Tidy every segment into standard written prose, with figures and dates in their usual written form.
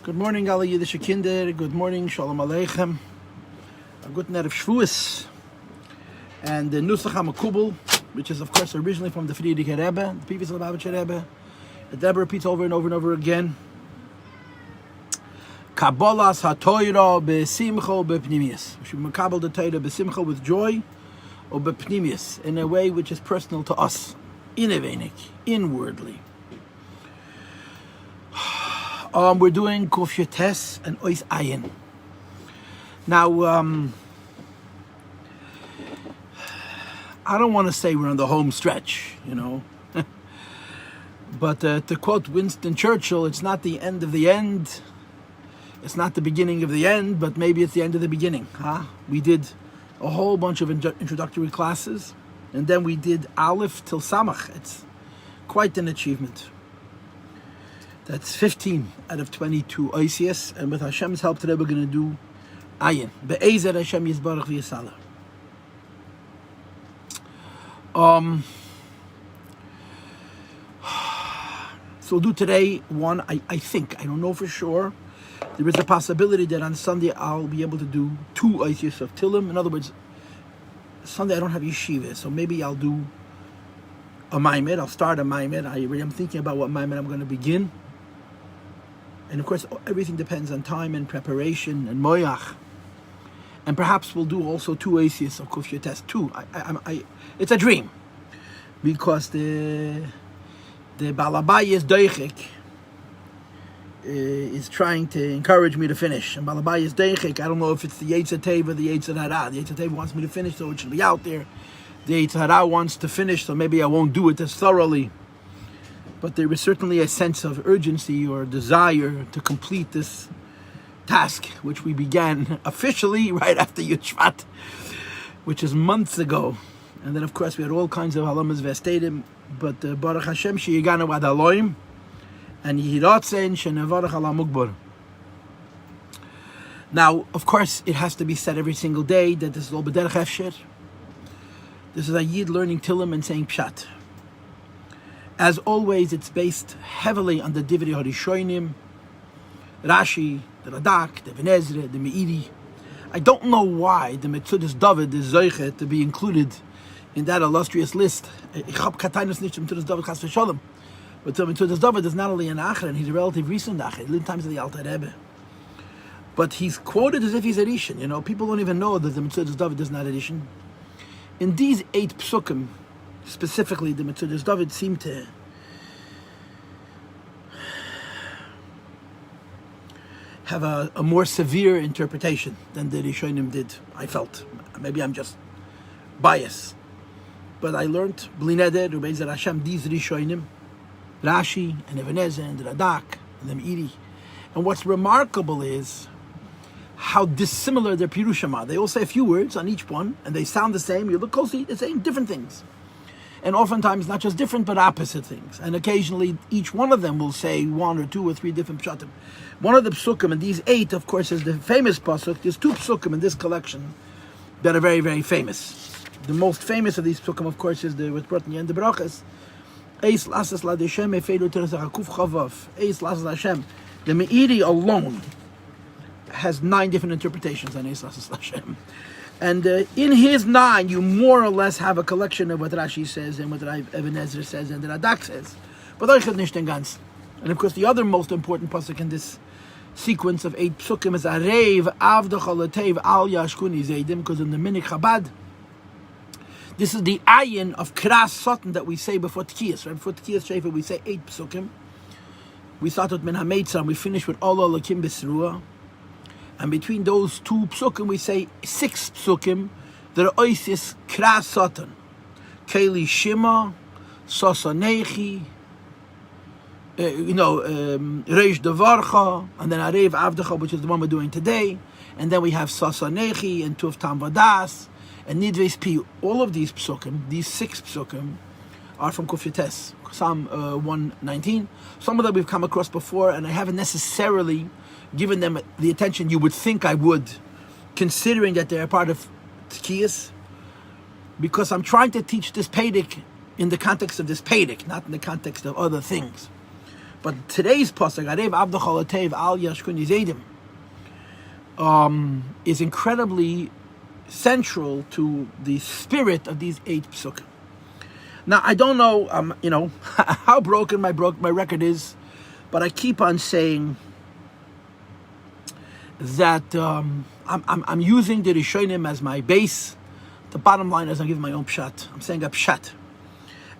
Good morning, alle Yiddische Kinder. Good morning, Shalom Aleichem. A good night of Shavuos. And the Nusach HaMekubal, which is, of course, originally from the Friedrich Rebbe, the previous Lubavitcher Rebbe. The Rebbe repeats over and over and over again. Kabbalas HaTorah besimcha bepnimius. We should makabel the Torah besimcha with joy, or bepnimius, in a way which is personal to us, inwardly. We're doing Kuf Yotes and Ois Ayin. Now, I don't want to say we're on the home stretch, but to quote Winston Churchill, it's not the end of the end, it's not the beginning of the end, but maybe it's the end of the beginning. We did a whole bunch of introductory classes, and then we did Aleph till Samach. It's quite an achievement. That's 15 out of 22 Oisias, and with Hashem's help today we're going to do Ayin. Be'ezer Hashem Yisbarach v'Yisala. So we'll do today one, I think, I don't know for sure. There is a possibility that on Sunday I'll be able to do 2 Oisias of Tilim. In other words, Sunday I don't have yeshiva, so maybe I'll do a Maimed. I'll start a Maimed. I'm thinking about what Maimed I'm going to begin. And of course, everything depends on time and preparation and moyach. And perhaps we'll do also 2 Oisias of Kuf Yotes. 2. It's a dream. Because the Balabayas Deichik is trying to encourage me to finish. And Balabayas Deichik, I don't know if it's the Yetzer Tov or the Yetzer Hara. The Yetzer Tov wants me to finish, so it should be out there. The Yetzer Hara wants to finish, so maybe I won't do it as thoroughly. But there is certainly a sense of urgency or desire to complete this task, which we began officially right after Yud Shvat, which is months ago. And then, of course, we had all kinds of halamas v'estadim, but Baruch Hashem she'yiganu ad Elohim, and Yihiratzen she'nevarach ala mukbar. Now, of course, it has to be said every single day that this is all b'derech efsher. This is a Yid learning Tilim and saying Pshat. As always, it's based heavily on the Divrei HaRishonim, Rashi, the Radak, the Ibn Ezra, the Meiri. I don't know why the Metzudas David is Zoiche to be included in that illustrious list. Ich hab Katainos nicht Metzudas David Chas v'Sholem. But the Metzudas David is not only an Acher, and he's a relative recent Acher. He lived times of the Alter Rebbe. But he's quoted as if he's a Rishon. People don't even know that the Metzudas David is not a Rishon. In these 8 Pesukim, specifically, the Metzudas David seemed to have a more severe interpretation than the Rishonim did, I felt. Maybe I'm just biased. But I learned, Bli Neder, Be'ezer Hashem, these Rishonim, Rashi, and Ibn Ezra, and the Radak, and the Meiri. And what's remarkable is how dissimilar their Pirushim are. They all say a few words on each one, and they sound the same. You look closely, they're saying different things. And oftentimes not just different, but opposite things. And occasionally, each one of them will say 1 or 2 or 3 different pshatim. One of the psukim, and these 8, of course, is the famous pasuk. There's 2 psukim in this collection that are very, very famous. The most famous of these psukim, of course, is what's brought in the end of Brachas. Eis lasas la deshem efeilu teresach hakuf chavav. Eis lasas la Hashem. The Meiri alone has 9 different interpretations on Eis lasas la Hashem. And in his 9, you more or less have a collection of what Rashi says and what Ibn Ezra says and the Radak says. But euch nicht den ganz. And of course, the other most important pasuk in this sequence of 8 psukim is Arev Avdach Alatev Al Yashkuni Zaydim, because in the Minik Chabad, this is the ayin of Kras Satan that we say before Tkiyas. Right before Tkiyas Shefer, we say 8 psukim. We start with Min HaMeitzah, and we finish with Ol Olakim B'Sruah. And between those 2 psukim, we say 6 psukim that are Oisias Kras Satan. Keli Shima, Sosanechi, Reish Devarcha, and then Arev Avdecha, which is the one we're doing today. And then we have Sosanechi and Tuv Tam Vadas and Nidves Pi. All of these psukim, these 6 psukim, are from Kuf Yotes, Psalm 119. Some of them we've come across before, and I haven't necessarily given them the attention you would think I would, considering that they're part of Tkiyas, because I'm trying to teach this Pedic in the context of this Pedic, not in the context of other things. But today's pasuk, Arev Avdachol Atev Al Yashkun Yizedim, is incredibly central to the spirit of these 8 Pesukim. Now, I don't know, how broken my record is, but I keep on saying that I'm using the Rishonim as my base. The bottom line is I'm giving my own pshat. I'm saying a pshat.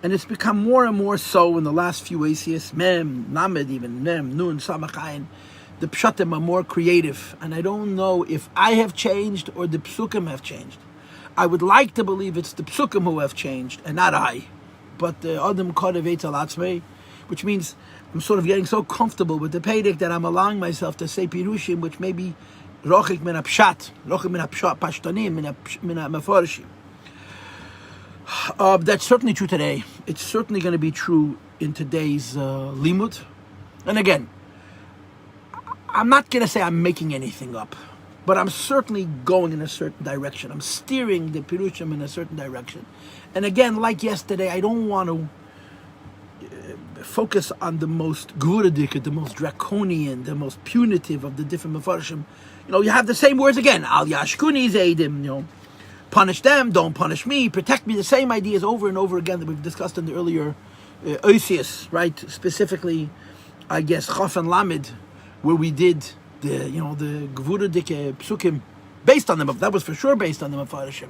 And it's become more and more so in the last few ACS, Mem, Lamed even, Mem, Nun, Samachayin. The pshatim are more creative. And I don't know if I have changed or the Pesukim have changed. I would like to believe it's the Pesukim who have changed and not I. But the Adam Kodev Eitz Alatzmei, which means I'm sort of getting so comfortable with the Pedic that I'm allowing myself to say Pirushim, which may be Rochik min Pshat, Rochik min Pashtanim, min Meforshim. That's certainly true today. It's certainly going to be true in today's limud. And again, I'm not going to say I'm making anything up, but I'm certainly going in a certain direction. I'm steering the Pirushim in a certain direction. And again, like yesterday, I don't want to focus on the most gvuradik, the most draconian, the most punitive of the different mefarshim. You have the same words again. Al yashkuni zeidim, punish them, don't punish me, protect me. The same ideas over and over again that we've discussed in the earlier Oisius, right? Specifically, I guess, Chaf and Lamed, where we did the gvuradik Pesukim based on them. That was for sure based on the mefarshim.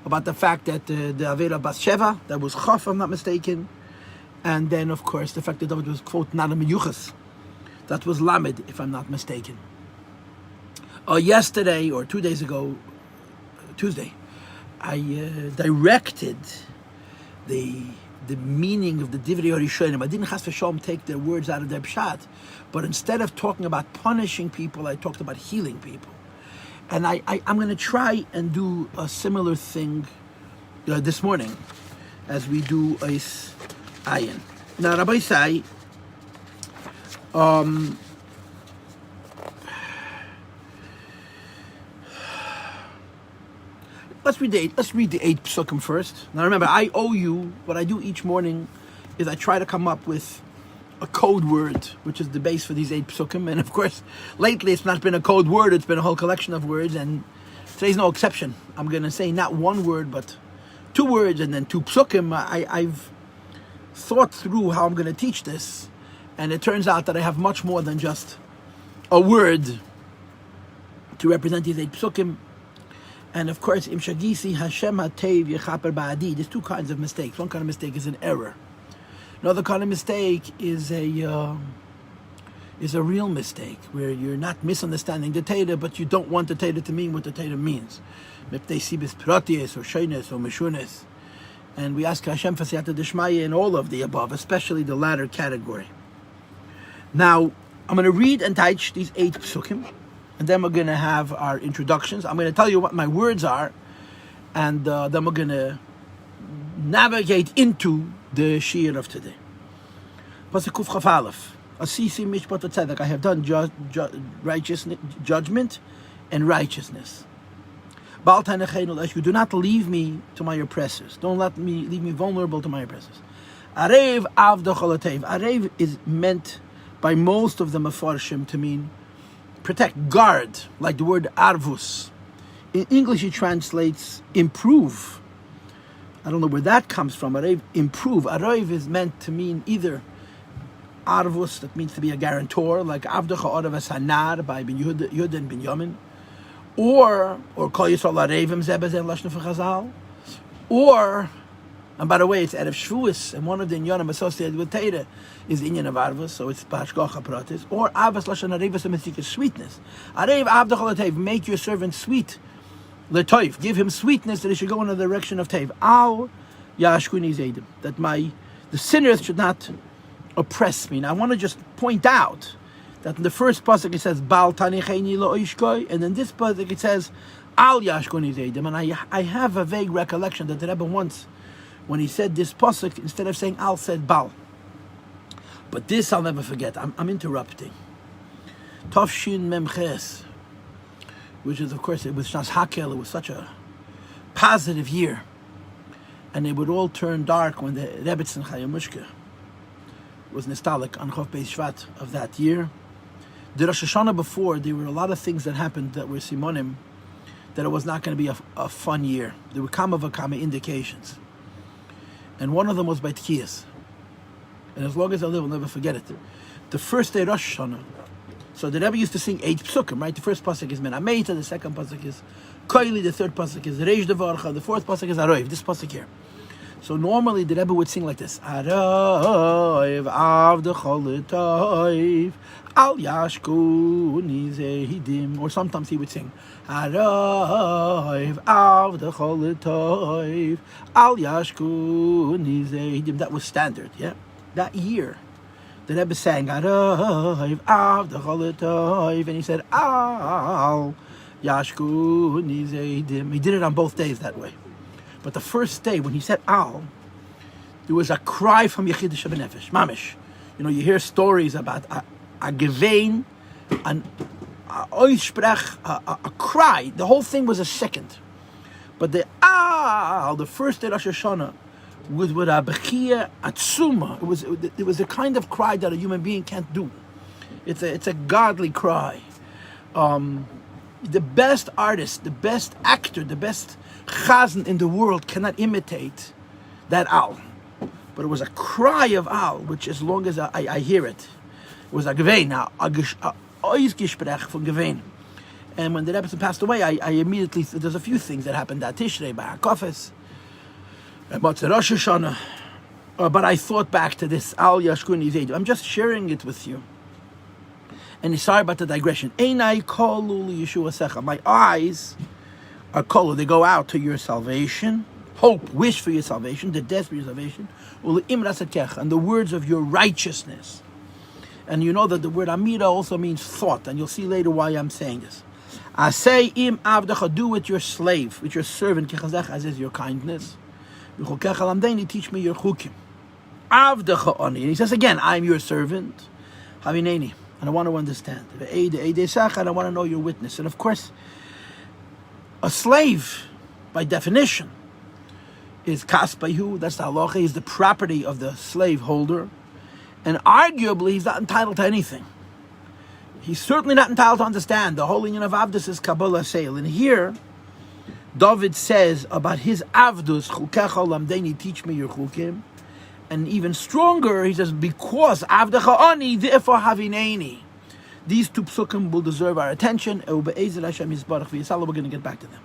About the fact that the Avera Bas Sheva, that was Chaf, if I'm not mistaken. And then, of course, the fact that David was, quote, Nana Meyuchas. That was Lamed, if I'm not mistaken. Yesterday, or 2 days ago, Tuesday, I directed the meaning of the Divrei Rishonim. I didn't chas v'shalom take their words out of their pshat, but instead of talking about punishing people, I talked about healing people. And I'm going to try and do a similar thing this morning as we do Eis Ayin. Now, Rabbi say, let's read the 8 Pesukim first. Now, remember, I owe you, what I do each morning is I try to come up with a code word, which is the base for these 8 Pesukim. And of course, lately it's not been a code word, it's been a whole collection of words, and today's no exception. I'm going to say not one word, but 2 words and then 2 Pesukim. I've thought through how I'm going to teach this, and it turns out that I have much more than just a word to represent these 8 Pesukim. And of course, Im Shagisi Hashem Hatev Yechaper Ba'adi. There's 2 kinds of mistakes. One kind of mistake is an error. Another kind of mistake is a real mistake, where you're not misunderstanding the Torah, but you don't want the Torah to mean what the Torah means. Mipnei sibis pratius or shoynes or meshunes. And we ask Hashem for siyata d'shmaya in all of the above, especially the latter category. Now, I'm going to read and teach these 8 Pesukim, and then we're going to have our introductions. I'm going to tell you what my words are, and then we're going to navigate into the Shir of today. Pasuk Kuf Chaf Aleph. Asisi mishpat tzedek. I have done righteousness, judgment, and righteousness. Bal tanechenu l'eshu. Do not leave me to my oppressors. Don't leave me vulnerable to my oppressors. Arev avdachol atev. Arev is meant by most of the mefarshim to mean protect, guard, like the word arvus. In English, it translates improve. I don't know where that comes from. Arev, improve. Arev is meant to mean either arvus, that means to be a guarantor, like avdacha orav hanar by Ben Yehuda and Ben Yamin, or kol yisrael arevim zebezen lashon for Chazal, or, and by the way, it's out of Shvuas, and one of the inyanim associated with Torah is the inyan of arvus, so it's b'hashgacha pratis, or avas lashon arevus and sweetness. Arev avdacha l'tev, make your servant sweet. L'toiv, give him sweetness that he should go in the direction of Tev. Al yashkuni zeidim, that the sinners should not oppress me. Now I want to just point out that in the first pasuk it says Bal tanicheni lo ishkoi, and in this pasuk it says Al yashkuni zeidim. And I have a vague recollection that the Rebbe once, when he said this pasuk, instead of saying Al, said Bal. But this I'll never forget. I'm interrupting. Tafshin Memches, which is, of course, it was Shnas Hakel. It was such a positive year, and it would all turn dark when the Rebbetzin Chayamushka was nostalgic on Chof Beis Shvat of that year. The Rosh Hashanah before, there were a lot of things that happened that were simonim, that it was not going to be a fun year. There were kama v'kama indications. And one of them was by Tkiyas. And as long as I live, I'll never forget it. The first day Rosh Hashanah, so the Rebbe used to sing 8 Pesukim, right? The first pasuk is Menameita, the second pasuk is Koili, the third pasuk is Reish Devarcha, the fourth pasuk is Aroiv, this pasuk here. So normally the Rebbe would sing like this: Aroiv avdechol toiv al yashku nizehidim. Or sometimes he would sing Aroiv avdechol toiv al yashku nizehidim. That was standard, yeah. That year, the Rebbe sang Aroiv avdechol toiv, and he said al yashku nizehidim. He did it on both days that way. But the first day, when he said Al, there was a cry from Yechid Shabenefesh, Mamish. You know, you hear stories about a gevein, a oisprech, a cry. The whole thing was a second. But the Al, the first day of Rosh Hashanah, was with a bechia atzuma. It was a kind of cry that a human being can't do. It's a godly cry. The best artist, the best actor, the best chazan in the world cannot imitate that Al. But it was a cry of Al, which as long as I hear it, was a gevein, a oizgesprech from gevein. And when the Rebbe passed away, I immediately, there's a few things that happened that Tishrei, by HaKofes, about the Rosh Hashanah. But I thought back to this Al Yashkuni Zayd. I'm just sharing it with you. And sorry about the digression. Einai kolu Yeshua secha. My eyes are kolu. They go out to your salvation. Hope, wish for your salvation. The death for your salvation. And the words of your righteousness. And you know that the word amira also means thought. And you'll see later why I'm saying this. I say im avdecha, do with your slave, with your servant, as is your kindness. Teach me your chukim. Avdecha oni. And he says again, I'm your servant. Havineni. And I want to understand. And I want to know your witness. And of course, a slave, by definition, is kaspayu. That's the halacha. He's the property of the slave holder. And arguably, he's not entitled to anything. He's certainly not entitled to understand. The whole union of Avdus is Kabbalah Seil. And here, David says about his Avdus, Chukecha lamdeni, teach me your chukim. And even stronger, he says, because Avdecha Ani, therefore Havineni. These 2 psukim will deserve our attention. We're going to get back to them.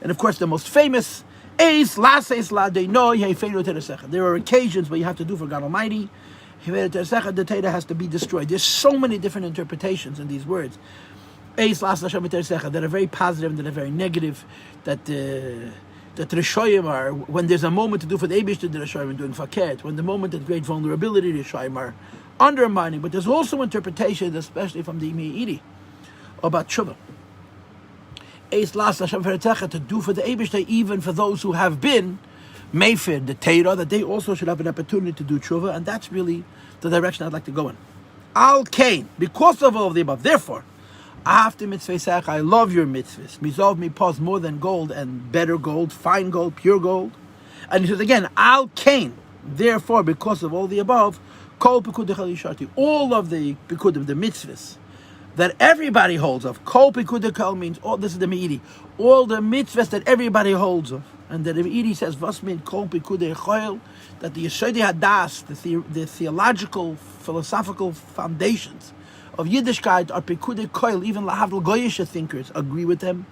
And of course, the most famous, there are occasions where you have to do for God Almighty. The Torah has to be destroyed. There's so many different interpretations in these words. That are very positive and that are very negative. That Rishoyim are, when there's a moment to do for the Eibush, the Rishoyim are doing faket. When the moment of great vulnerability, the Rishoyim are undermining. But there's also interpretations, especially from the Imi about Tshuva. To do for the Eibush, even for those who have been Mayfir, the Torah, that they also should have an opportunity to do Tshuva. And that's really the direction I'd like to go in. Al Kain, because of all of the above. Therefore, after mitzvah, I love your mitzvahs. Mizov mi pos, more than gold and better gold, fine gold, pure gold. And he says again, Al Kain. Therefore, because of all the above, kol pekudah yisharti, all of the pekudah, the mitzvahs that everybody holds of. Kol pekudah means all. This is the meiri. All the mitzvahs that everybody holds of, and the meiri says vas min kol pekudah choil, that the yesodei hadas, the theological, philosophical foundations of Yiddishkeit are pekudei koil. Even lahavdil goyish thinkers agree with them.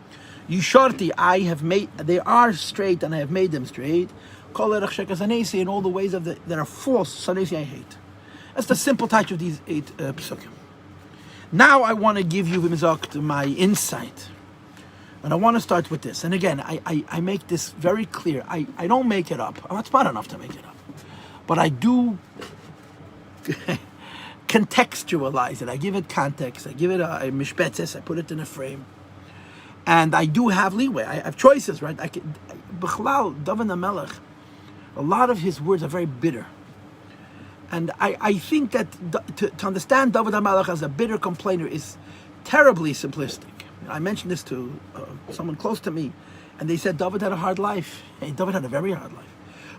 Yisharti, I have made, they are straight and I have made them straight. Kol erech shekas anesi, in all the ways of that are false, sanesi I hate. That's the simple touch of these 8 pesukim. Now I want to give you my insight. And I want to start with this. And again, I make this very clear. I don't make it up. I'm not smart enough to make it up. But I do contextualize it. I give it context. I give it a mishbetzes. I put it in a frame. And I do have leeway. I have choices, right? Bichlal, David HaMelech, a lot of his words are very bitter. And I think that to understand David HaMelech as a bitter complainer is terribly simplistic. I mentioned this to someone close to me, and they said David had a hard life. Hey, David had a very hard life.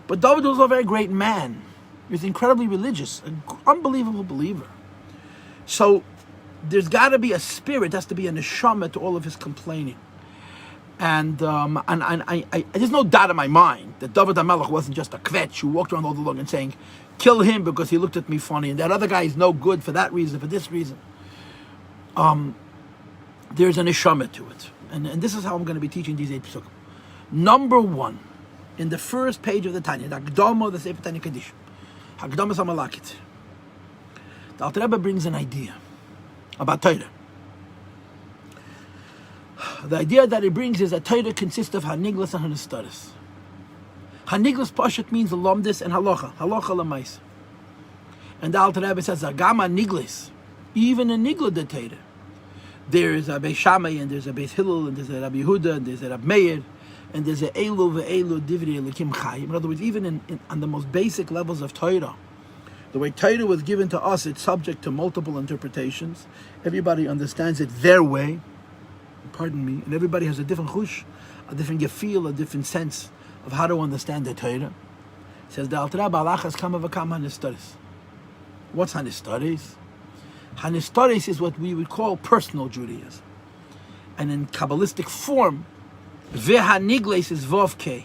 But David was a very great man. He was incredibly religious, an unbelievable believer. So there's got to be a spirit, has to be a neshama to all of his complaining. And there's no doubt in my mind that David HaMelech wasn't just a kvetch who walked around all along and saying, kill him because he looked at me funny, and that other guy is no good for that reason, for this reason. There's a neshama to it. And this is how I'm going to be teaching these 8 Pesukim. Number 1, in the first page of the Tanya, the Akdama of the Sefer Tanya Kaddish, Akdama Samalakit, the Alter Rebbe brings an idea about Torah. The idea that he brings is that Torah consists of Haniglas and Hanistaris. Haniglas Pashat means Lomdis and Halacha Lamais. And the Alter Rebbe says, Agama Niglis, even a Nigla de Torah. There's a Beis Shammai, and there's a Beis Hillel, and there's a Rabbi Yehuda, and there's a Rabbi Meir, and there's a Elu ve'elu Divrei Elikim Chai. In other words, even on the most basic levels of Torah, the way Torah was given to us, it's subject to multiple interpretations. Everybody understands it their way, pardon me, and everybody has a different chush, a different gefil, a different sense of how to understand the Torah. It says, the Alter Rebbe alachas kama v'kama hanistaris. What's hanistaris? Hanistaris is what we would call personal Judaism. And in Kabbalistic form, Vehanigles is Vav K.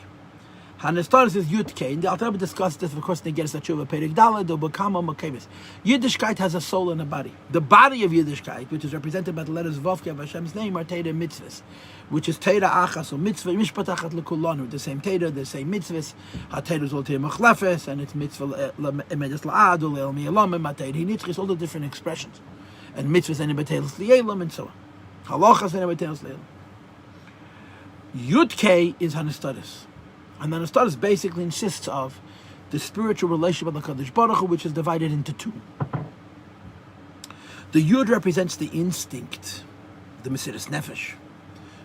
Hanistaris is Yud K. And the Alter Rebbe discussed this, of course, in the Gersa Tshuva, Perek Daled, or Bekama Makevis. Yiddishkeit has a soul and a body. The body of Yiddishkeit, which is represented by the letters Vav K of Hashem's name, are Teira mitzvahs, which is Teira Achas, or mitzvah, Mishpat Achat Lekulanu, the same Teira, the same mitzvahs. HaTeira is all Teira Machlefes, and it's mitzvah Emedes La'ad, or Le'el Mi'elam, HaTeira Hinitzchis, all the different expressions. And mitzvahs and Emetelis Li'elam, and so on. Halachas and Emetelis Li'elam. Yud K is Hanistaris. And the Hanistaris basically insists of the spiritual relationship with the Kadosh Baruch Hu, which is divided into 2. The Yud represents the instinct, the Mesiras Nefesh,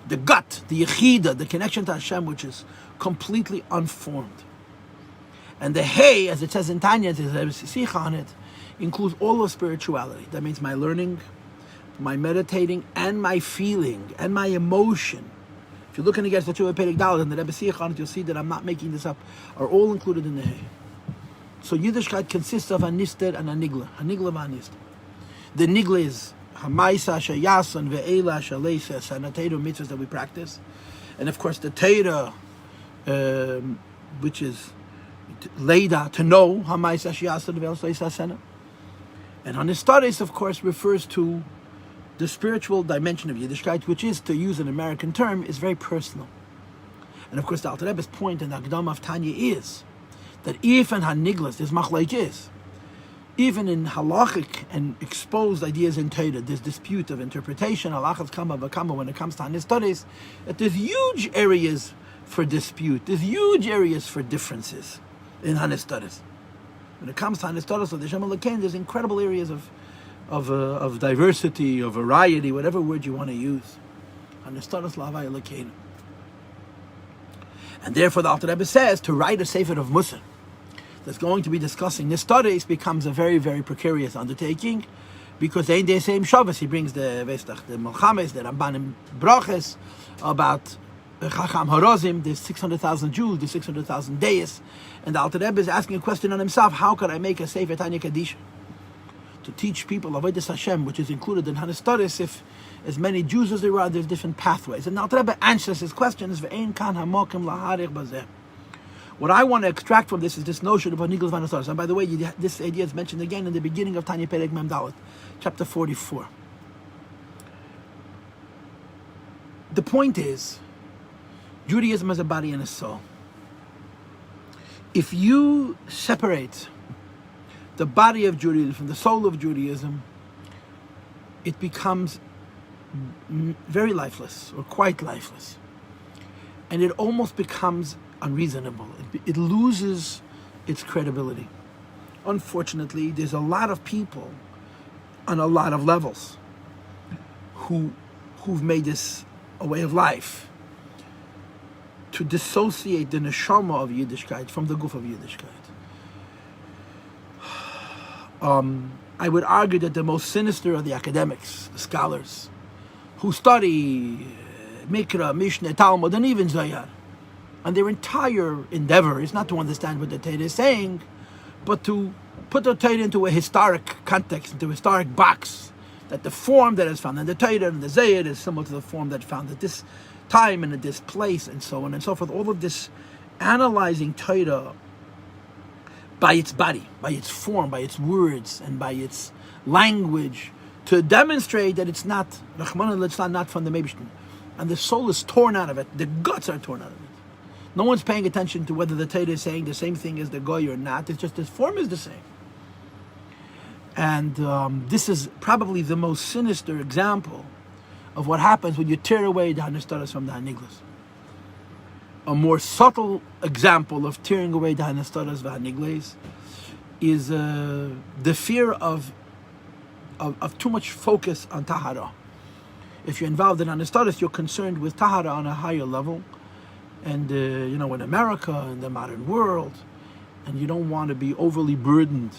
the gut, the Yechida, the connection to Hashem, which is completely unformed. And the Hey, as it says in Tanya, there's a Sikha on it, includes all of spirituality. That means my learning, my meditating, and my feeling, and my emotion. If you're looking against the Tshuva Perek Daled and the Rebbe Sikha on it, you'll see that I'm not making this up, are all included in the Hey. So Yiddishkeit consists of a Nister and a Nigla. A Nigla and a Nister. The Nigla is Hamaisa Shayasan Ve'ela Shaleisa and the Teira mitzvahs that we practice. And of course the Teira, which is Leida, to know Hamaisa Shayasan Ve'ela Shaleisa. And Hanistaris, of course, refers to the spiritual dimension of Yiddishkeit, which is, to use an American term, is very personal. And of course, the Alter Rebbe's point in the Akdama of Tanya is that if in Haniglas, there's machlekes, even in halachic and exposed ideas in Torah, there's dispute of interpretation, halachas kama v'kama, when it comes to Hanistaris, that there's huge areas for dispute, there's huge areas for differences in Hanistaris. When it comes to Hanistaris of the Shem Elokein, there's incredible areas of diversity, of variety, whatever word you want to use. Hanistaris l'havai Elokein. And therefore the Alter Rebbe says, to write a Sefer of Musar that's going to be discussing Nistaris becomes a very, very precarious undertaking, because they the same Shabbos. He brings the Melchames, the Rambanim Braches, about Chacham Horozim, the 600,000 Jews, the 600,000 Deis, and the Alter Rebbe is asking a question on himself: how could I make a Sefer Tanya Kaddish to teach people Avodas Hashem, which is included in Hanistaris, if as many Jews as there are, there's different pathways? And the Alter Rebbe answers his question is Ve'ein kan hamokim laharich bazeh. What I want to extract from this is this notion of Haniglas Hanistaris. And by the way, this idea is mentioned again in the beginning of Tanya Perek Mem Dalet, chapter 44. The point is, Judaism has a body and a soul. If you separate the body of Judaism from the soul of Judaism, it becomes very lifeless, or quite lifeless. And it almost becomes unreasonable. It loses its credibility. Unfortunately, there's a lot of people on a lot of levels who've made this a way of life, to dissociate the neshama of Yiddishkeit from the guf of Yiddishkeit. I would argue that the most sinister are the academics, the scholars, who study Mikra, Mishneh, Talmud, and even Zohar. And their entire endeavor is not to understand what the Torah is saying, but to put the Torah into a historic context, into a historic box, that the form that is found in the Torah and the Zayed is similar to the form that's found at this time and at this place, and so on and so forth. All of this analyzing Torah by its body, by its form, by its words, and by its language, to demonstrate that it's not, Rahman al not from the Meibishtin. And the soul is torn out of it, the guts are torn out of it. No one's paying attention to whether the Torah is saying the same thing as the Goy or not. It's just the form is the same. And this is probably the most sinister example of what happens when you tear away the Hanastaras from the Haniglas. A more subtle example of tearing away the Hanastaras v'Hanigles is the fear of too much focus on Tahara. If you're involved in Hanastaras, you're concerned with Tahara on a higher level. And, in America, in the modern world, and you don't want to be overly burdened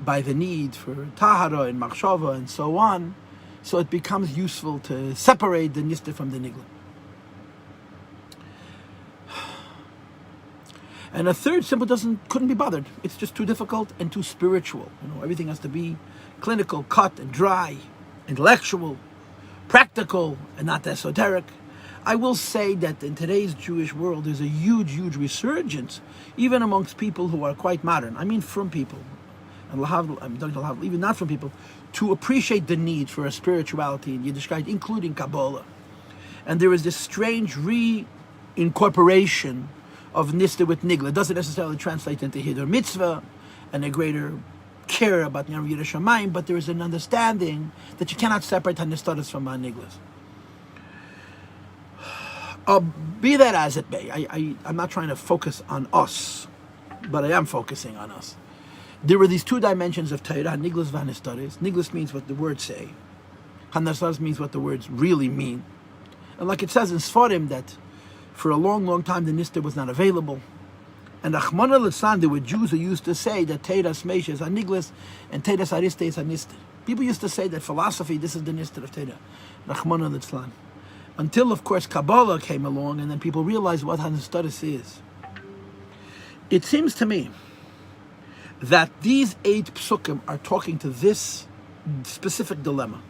by the need for Tahara and Machshava and so on, so it becomes useful to separate the Nista from the Nigla. And a third simply couldn't be bothered. It's just too difficult and too spiritual. Everything has to be clinical, cut and dry, intellectual, practical, and not esoteric. I will say that in today's Jewish world, there's a huge, huge resurgence, even amongst people who are quite modern. I mean, from people, and even not from people, to appreciate the need for a spirituality in Yiddishkeit, including Kabbalah. And there is this strange reincorporation of Nista with Nigla. It doesn't necessarily translate into Hidur Mitzvah and a greater care about Yer Yerushalayim, but there is an understanding that you cannot separate Hanistaras from Niglas. Be that as it may, I'm not trying to focus on us, but I am focusing on us. There were these two dimensions of Torah, Niglas v'Hanistaras. Niglas means what the words say. Hanistaras means what the words really mean. And like it says in Sfarim, that for a long, long time the Nista was not available. And Achman al-Litzlan, there were Jews who used to say that Teiras Meisha is Niglas and Teiras Ariste is Nista. People used to say that philosophy, this is the Nista of Torah. Achman al-Litzlan. Until, of course, Kabbalah came along, and then people realized what Hanistaras is. It seems to me that these 8 Pesukim are talking to this specific dilemma.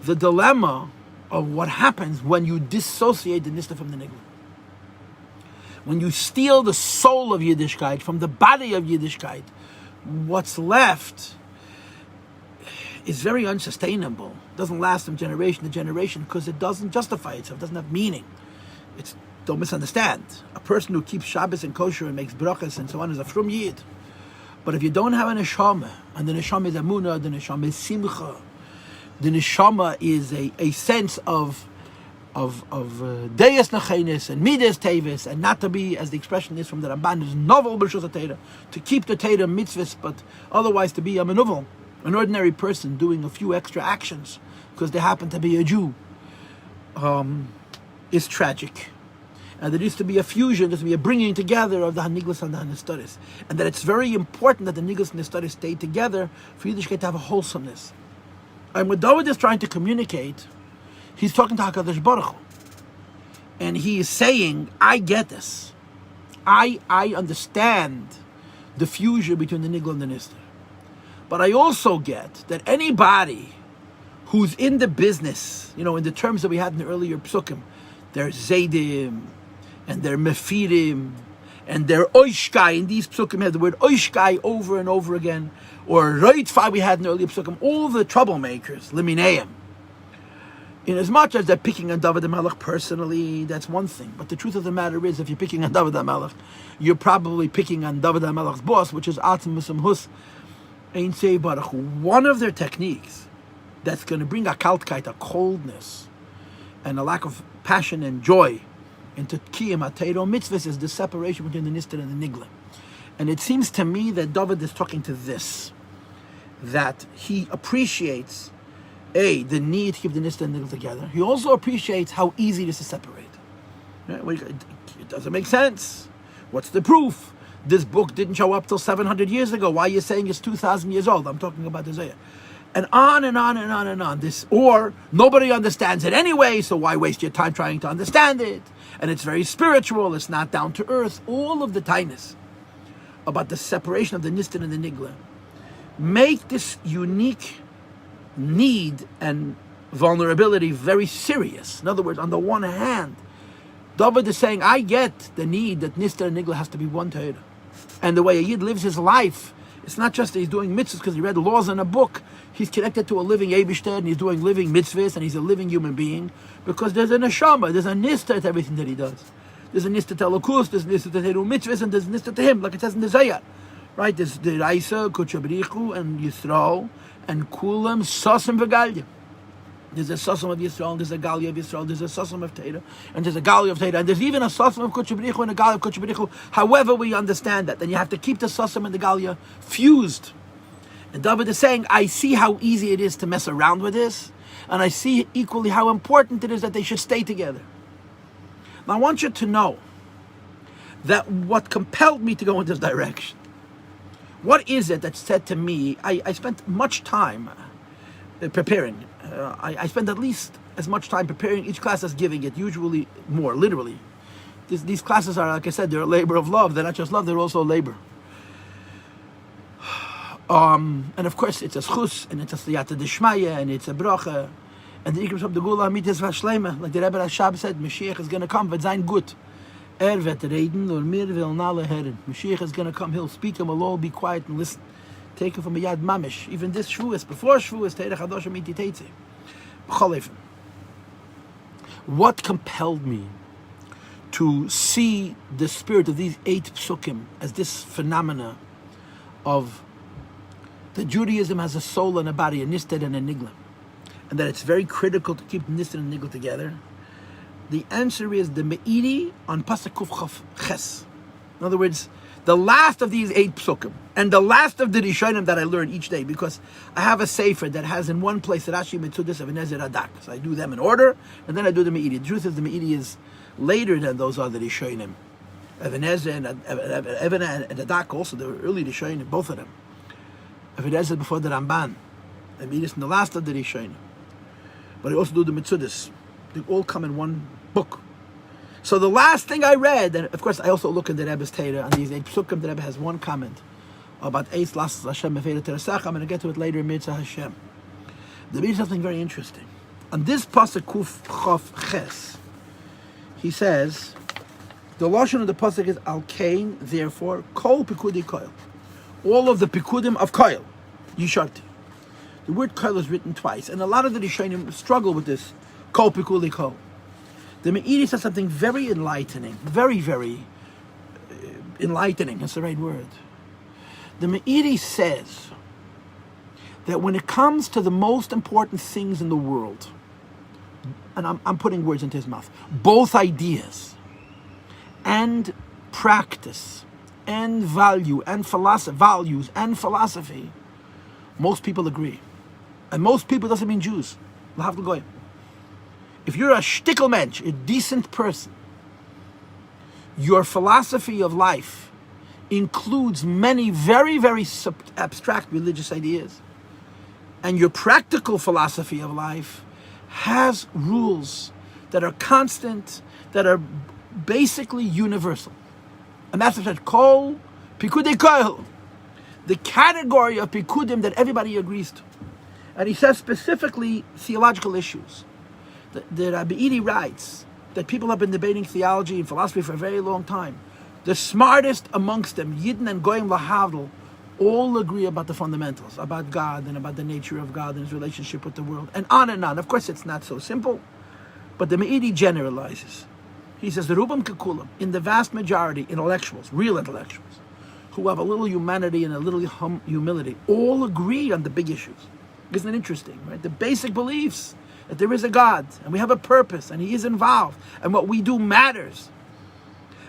The dilemma of what happens when you dissociate the Nista from the Nigla. When you steal the soul of Yiddishkeit from the body of Yiddishkeit, what's left is very unsustainable. It doesn't last from generation to generation because it doesn't justify itself, it doesn't have meaning. Don't misunderstand. A person who keeps Shabbos and kosher and makes brachas and so on is a frum Yid. But if you don't have a neshama, and the neshama is amunah, the neshama is simcha, the neshama is a sense of deyas nachenis and midas tevis, and not to be, as the expression is from the Ramban, is novel b'shus Torah, to keep the Torah mitzvahs, but otherwise to be a menuvel, an ordinary person doing a few extra actions because they happen to be a Jew, is tragic. And there needs to be a fusion, there needs to be a bringing together of the Haniglas and the Hanistaras. And that it's very important that the Niglas and the Hanistaras stay together for Yiddishkeit to have a wholesomeness. And what David is trying to communicate, he's talking to HaKadosh Baruch Hu. And he is saying, I get this. I understand the fusion between the Nigla and the Nistar. But I also get that anybody who's in the business, in the terms that we had in the earlier Pesukim, they're Zaydim, and they're Mefirim, and they're Oishkai. In these Pesukim have the word Oishkai over and over again. Or Roitfa we had in the earlier Pesukim. All the troublemakers, Limineim. In as much as they're picking on David HaMelech personally, that's one thing. But the truth of the matter is, if you're picking on David HaMelech, you're probably picking on David HaMelech's boss, which is Atzim Musam Hus Ein Sei Baruch Hu. One of their techniques that's going to bring a kaltkeit, a coldness, and a lack of passion and joy into Kiyam HaTeiro Mitzvahs is the separation between the Nistar and the Nigla. And it seems to me that David is talking to this, that he appreciates, the need to keep the Nistar and the Nigla together. He also appreciates how easy it is to separate. It doesn't make sense. What's the proof? This book didn't show up till 700 years ago. Why are you saying it's 2,000 years old? I'm talking about Isaiah. And on and on and on and on. Or nobody understands it anyway, so why waste your time trying to understand it? And it's very spiritual, it's not down to earth. All of the tightness about the separation of the Nistan and the Nigla, make this unique need and vulnerability very serious. In other words, on the one hand, David is saying, I get the need that Nistan and Nigla has to be one Torah. And the way a Yid lives his life, it's not just that he's doing mitzvahs because he read laws in a book. He's connected to a living Eibishter, and he's doing living mitzvahs, and he's a living human being, because there's a neshama, there's a nista to everything that he does. There's a nista to Elokus, there's a nista to Teru mitzvahs, and there's a nista to him, like it says in the Zayar. Right? There's the Raisa, Kuchabrichu, and Yisrael, and Kulam, Sosim v'Galya. There's a Sosim of Yisrael, and there's a Galya of Yisrael, there's a Sosim of Teira, and there's a Galya of Teira, and there's even a Sosim of Kuchabrichu and a Galya of Kuchabrichu. However we understand that, then you have to keep the Sosim and the Galya fused. And David is saying, I see how easy it is to mess around with this, and I see equally how important it is that they should stay together. Now I want you to know that what compelled me to go in this direction, what is it that said to me, I spent much time preparing. I spend at least as much time preparing each class as giving it, usually more, literally. These classes are, like I said, they're a labor of love. They're not just love, they're also labor. And of course, it's a schus, and it's a siyata d'shmaya, and it's a bracha, and the ikrim of the gula mitzvah v'shlema, like the Rebbe Rashab said, Mashiach is going to come, wird sein gut. Wird reden, und mir will nahe hören. Mashiach is going to come, he'll speak, and we'll all be quiet and listen. Taken from a yad mamish. Even this Shavuos, before Shavuos, Teirach Hadoshim Iti Teitze. What compelled me to see the spirit of these 8 Pesukim as this phenomena of that Judaism has a soul and a body, a Nistan and a Nigla, and that it's very critical to keep Nistan and Nigla together? The answer is the Me'iri on Pasuk Kuf Chaf Ches. In other words, the last of these 8 Pesukim, and the last of the Rishonim that I learn each day, because I have a Sefer that has in one place Rashi Mitzudis of Enezer Adak. So I do them in order, and then I do the Me'iri. The truth is the Me'iri is later than those other Rishonim. Ebenezer and Adak also, the early Rishonim, both of them. Ebenezer before the Ramban. The Me'iri is in the last of the Rishonim. But I also do the Mitzudis. They all come in one book. So the last thing I read, and of course I also look in the Rebbe's Teira, on these 8 Pesukim, the Rebbe has one comment about Eis Lasses Hashem Mefeirat Teresach. I'm going to get to it later in Mitzvah Hashem. There is something very interesting. On this Pasuk Kuf Chof Ches, he says, the Lashon of the Pasuk is Al Kain, therefore, Kol Pikudi Koil. All of the Pikudim of Koil, Yisharti. The word Koil is written twice, and a lot of the Rishonim struggle with this, Kol Pikudi Koil. The Me'iri says something very enlightening, very, very enlightening, that's the right word. The Me'iri says that when it comes to the most important things in the world, and I'm putting words into his mouth, both ideas and practice and value and values and philosophy, most people agree. And most people doesn't mean Jews. L'havdil goyim. If you're a shtickle mensch, a decent person, your philosophy of life includes many very, very abstract religious ideas. And your practical philosophy of life has rules that are constant, that are basically universal. And that's what it said, Kol Pikudei Koil, the category of Pikudim that everybody agrees to. And he says specifically theological issues. The Rabbi Edi writes that people have been debating theology and philosophy for a very long time. The smartest amongst them, Yidden and Goyim Lahavdil, all agree about the fundamentals, about God and about the nature of God and his relationship with the world, and on and on. Of course, it's not so simple, but the Me'iri generalizes. He says, the Rubam Kekulam, in the vast majority, intellectuals, real intellectuals, who have a little humanity and a little humility, all agree on the big issues. Isn't it interesting, right? The basic beliefs that there is a God, and we have a purpose, and he is involved, and what we do matters.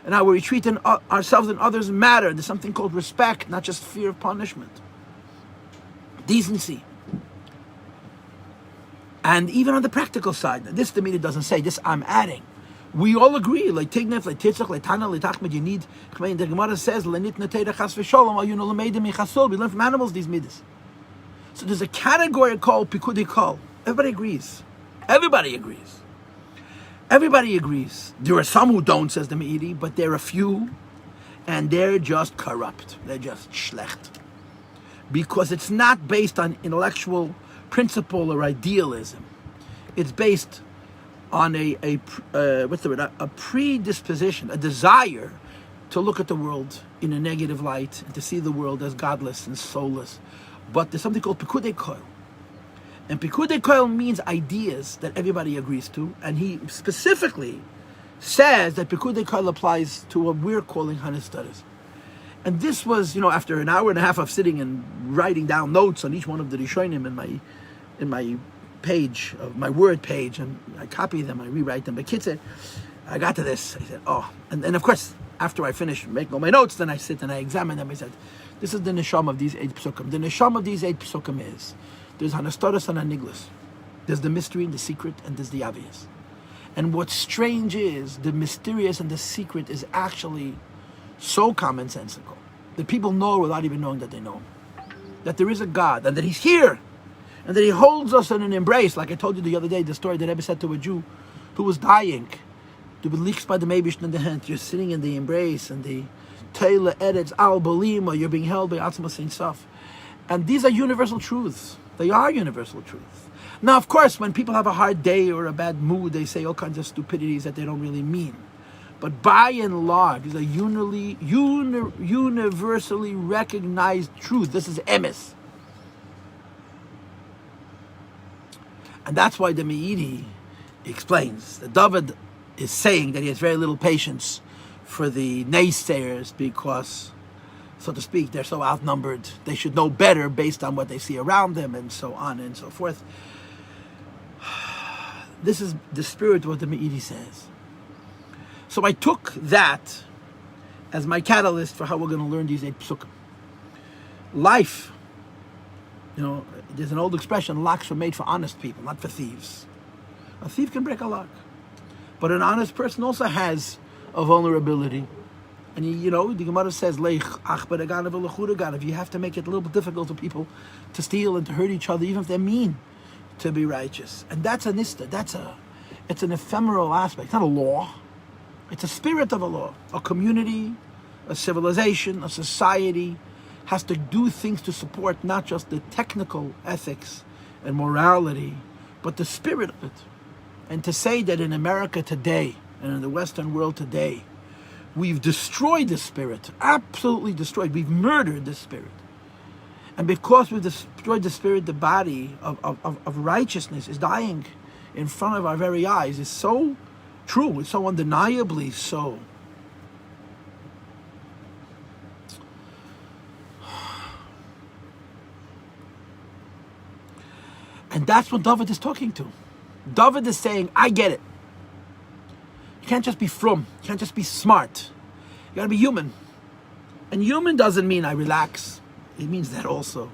And how we treat ourselves and others matter. There's something called respect, not just fear of punishment. Decency. And even on the practical side, this the Me'iri doesn't say, this I'm adding. We all agree, like Tignef, like Titzach, like Tana, like Tachmed, you need, the Gemara says, we learn from animals these midas. So there's a category called Pikudi Kol. Everybody agrees. Everybody agrees. Everybody agrees. There are some who don't, says the Me'iri, but there are a few. And they're just corrupt. They're just schlecht. Because it's not based on intellectual principle or idealism. It's based on a predisposition, a desire to look at the world in a negative light and to see the world as godless and soulless. But there's something called Pikudei Koil. And Pikudei Koil means ideas that everybody agrees to. And he specifically says that Pikudei Koil applies to what we're calling Hanastaras. And this was, after an hour and a half of sitting and writing down notes on each one of the Rishonim in my page, of my word page, and I copy them, I rewrite them. But Kitzur, I got to this. I said, and of course, after I finished making all my notes, then I sit and I examine them. I said, this is the neshama of these 8 Pesukim. The neshama of these 8 Pesukim is, there's Hanastaras and Haniglas. There's the mystery and the secret, and there's the obvious. And what's strange is, the mysterious and the secret is actually so commonsensical that people know without even knowing that they know him. That there is a God, and that he's here, and that he holds us in an embrace. Like I told you the other day, the story that Rebbe said to a Jew who was dying. Du belichst by the Meibishn in the hand. You're sitting in the embrace, and the Teile Eretz Al Bolima, you're being held by Atzma Sein Sof. And these are universal truths. They are universal truths. Now, of course, when people have a hard day or a bad mood, they say all kinds of stupidities that they don't really mean. But by and large, these are universally recognized truth. This is emes. And that's why the Meiri explains that David is saying that he has very little patience for the naysayers because, so to speak, they're so outnumbered. They should know better based on what they see around them, and so on and so forth. This is the spirit of what the Meiri says. So I took that as my catalyst for how we're going to learn these 8 Pesukim. Life, there's an old expression, locks were made for honest people, not for thieves. A thief can break a lock. But an honest person also has a vulnerability. And the Gemara says, if you have to make it a little bit difficult for people to steal and to hurt each other, even if they're mean, to be righteous. And that's a nista. It's an ephemeral aspect. It's not a law. It's a spirit of a law. A community, a civilization, a society has to do things to support not just the technical ethics and morality, but the spirit of it. And to say that in America today, and in the Western world today, we've destroyed the spirit, absolutely destroyed. We've murdered the spirit. And because we've destroyed the spirit, the body of righteousness is dying in front of our very eyes. It's so true. It's so undeniably so. And that's what David is talking to. David is saying, I get it. You can't just be frum. You can't just be smart. You got to be human. And human doesn't mean I relax. It means that also.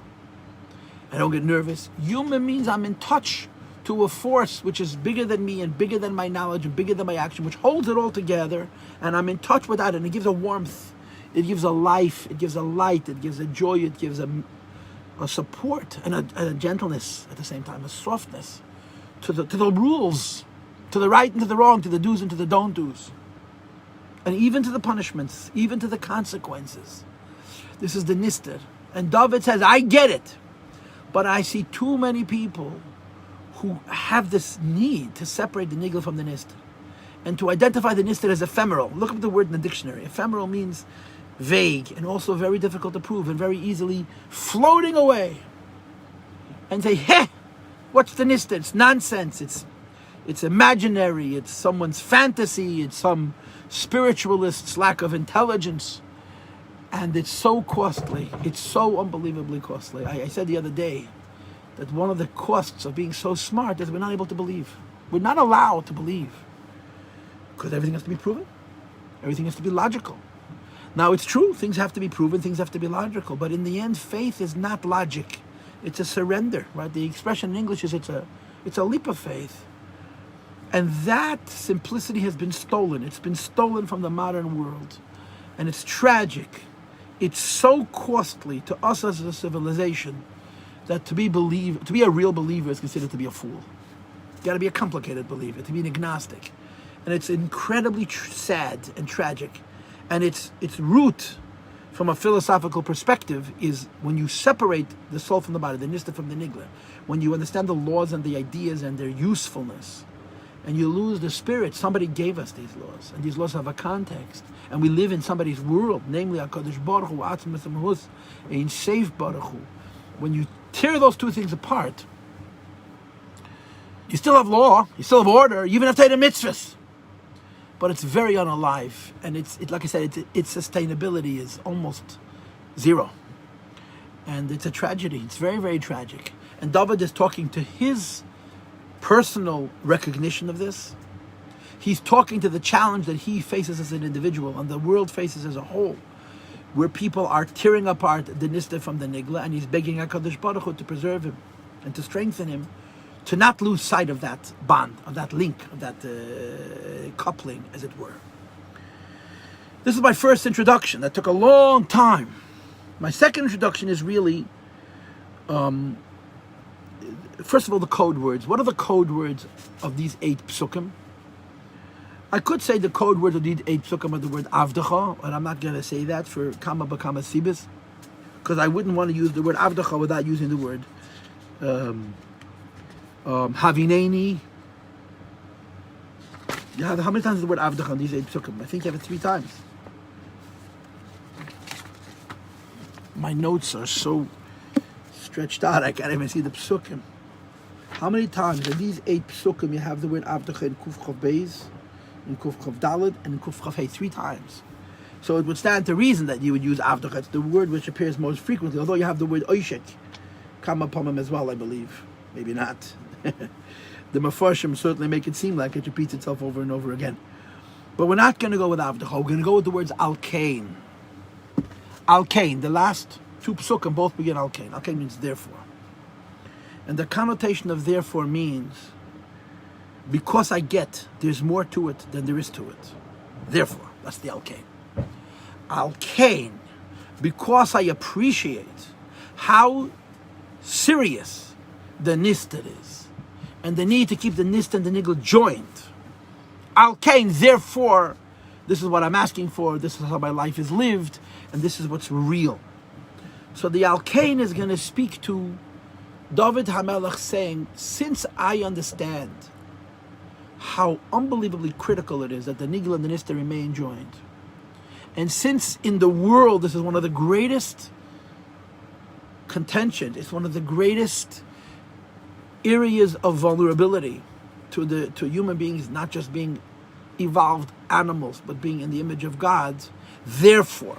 I don't get nervous. Human means I'm in touch to a force which is bigger than me and bigger than my knowledge and bigger than my action, which holds it all together. And I'm in touch with that. And it gives a warmth. It gives a life. It gives a light. It gives a joy. It gives a support and a gentleness at the same time, a softness to the rules, to the right and to the wrong, to the do's and to the don't do's, and even to the punishments, even to the consequences. This is the nister. And David says, I get it, but I see too many people who have this need to separate the nigel from the nister and to identify the nister as ephemeral. Look up the word in the dictionary. Ephemeral means vague and also very difficult to prove and very easily floating away. And say, what's the nister? It's nonsense. It's imaginary. It's someone's fantasy. It's some spiritualist's lack of intelligence. And it's so costly. It's so unbelievably costly. I said the other day that one of the costs of being so smart is we're not able to believe. We're not allowed to believe. Because everything has to be proven. Everything has to be logical. Now, it's true, things have to be proven, things have to be logical, but in the end, faith is not logic. It's a surrender, right? The expression in English is it's a leap of faith. And that simplicity has been stolen. It's been stolen from the modern world. And it's tragic. It's so costly to us as a civilization that to be a real believer is considered to be a fool. You got to be a complicated believer, to be an agnostic. And it's incredibly sad and tragic. And its root, from a philosophical perspective, is when you separate the soul from the body, the nista from the nigla, when you understand the laws and the ideas and their usefulness, and you lose the spirit. Somebody gave us these laws, and these laws have a context, and we live in somebody's world, namely HaKadosh Baruch Hu, Atzmas Mahus, Ein Seif Baruch Hu. When you tear those two things apart, you still have law, you still have order, you even have Torah mitzvahs, but it's very unalive, and it's like I said, its sustainability is almost zero, and it's a tragedy. It's very, very tragic. And David is talking to his personal recognition of this. He's talking to the challenge that he faces as an individual and the world faces as a whole, where people are tearing apart the nista from the nigla, and he's begging HaKadosh Baruch Hu to preserve him and to strengthen him, to not lose sight of that bond, of that link, of that coupling, as it were. This is my first introduction. That took a long time. My second introduction is really, first of all, the code words. What are the code words of these 8 Pesukim? I could say the code words of these 8 Pesukim are the word Avdecha, and I'm not going to say that for Kama B'Kama Sibis, because I wouldn't want to use the word Avdecha without using the word Havineni. Yeah, how many times is the word Avdecha on these 8 Pesukim? I think you have it 3 times. My notes are so stretched out, I can't even see the Pesukim. How many times in these 8 Pesukim you have the word Avdecha in Kuf Chav Beis, in Kuf Chav Daled, and in Kuf Chav Hey 3 times? So it would stand to reason that you would use Avdecha. It's the word which appears most frequently, although you have the word Oishek, Kama Pomim as well, I believe. Maybe not. The Mefarshim certainly make it seem like it repeats itself over and over again. But we're not going to go with Avdecha. We're going to go with the words Al-Kain. Al-Kain, the last 2 Pesukim both begin Al-Kain. Al-Kain means therefore. And the connotation of therefore means, because I get, there's more to it than there is to it. Therefore, that's the Al-Kain. Al-Kain, because I appreciate how serious the nisted is, and the need to keep the nist and the nigel joined. Al-Kain, therefore, this is what I'm asking for, this is how my life is lived, and this is what's real. So the Al-Kain is going to speak to David HaMelech saying, since I understand how unbelievably critical it is that the nigel and the nist remain joined, and since in the world this is one of the greatest contention, it's one of the greatest areas of vulnerability to human beings, not just being evolved animals, but being in the image of God. Therefore,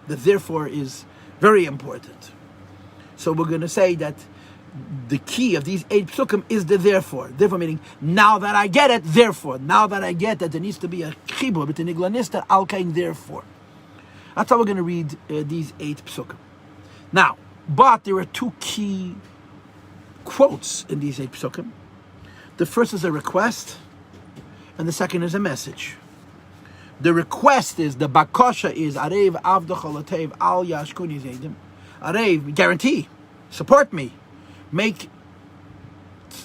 the therefore is very important. So we're going to say that the key of these 8 Pesukim is the therefore. Therefore meaning, now that I get it, therefore. Now that I get that there needs to be a chibur between nigla and nista, Al-Kain, therefore. That's how we're going to read these 8 Pesukim. Now, but there are 2 key quotes in these 8 Pesukim. The first is a request, and the second is a message. The request is, the bakasha is, Arev avdecha latev al yashkuni zeidim. Arev, guarantee, support me, make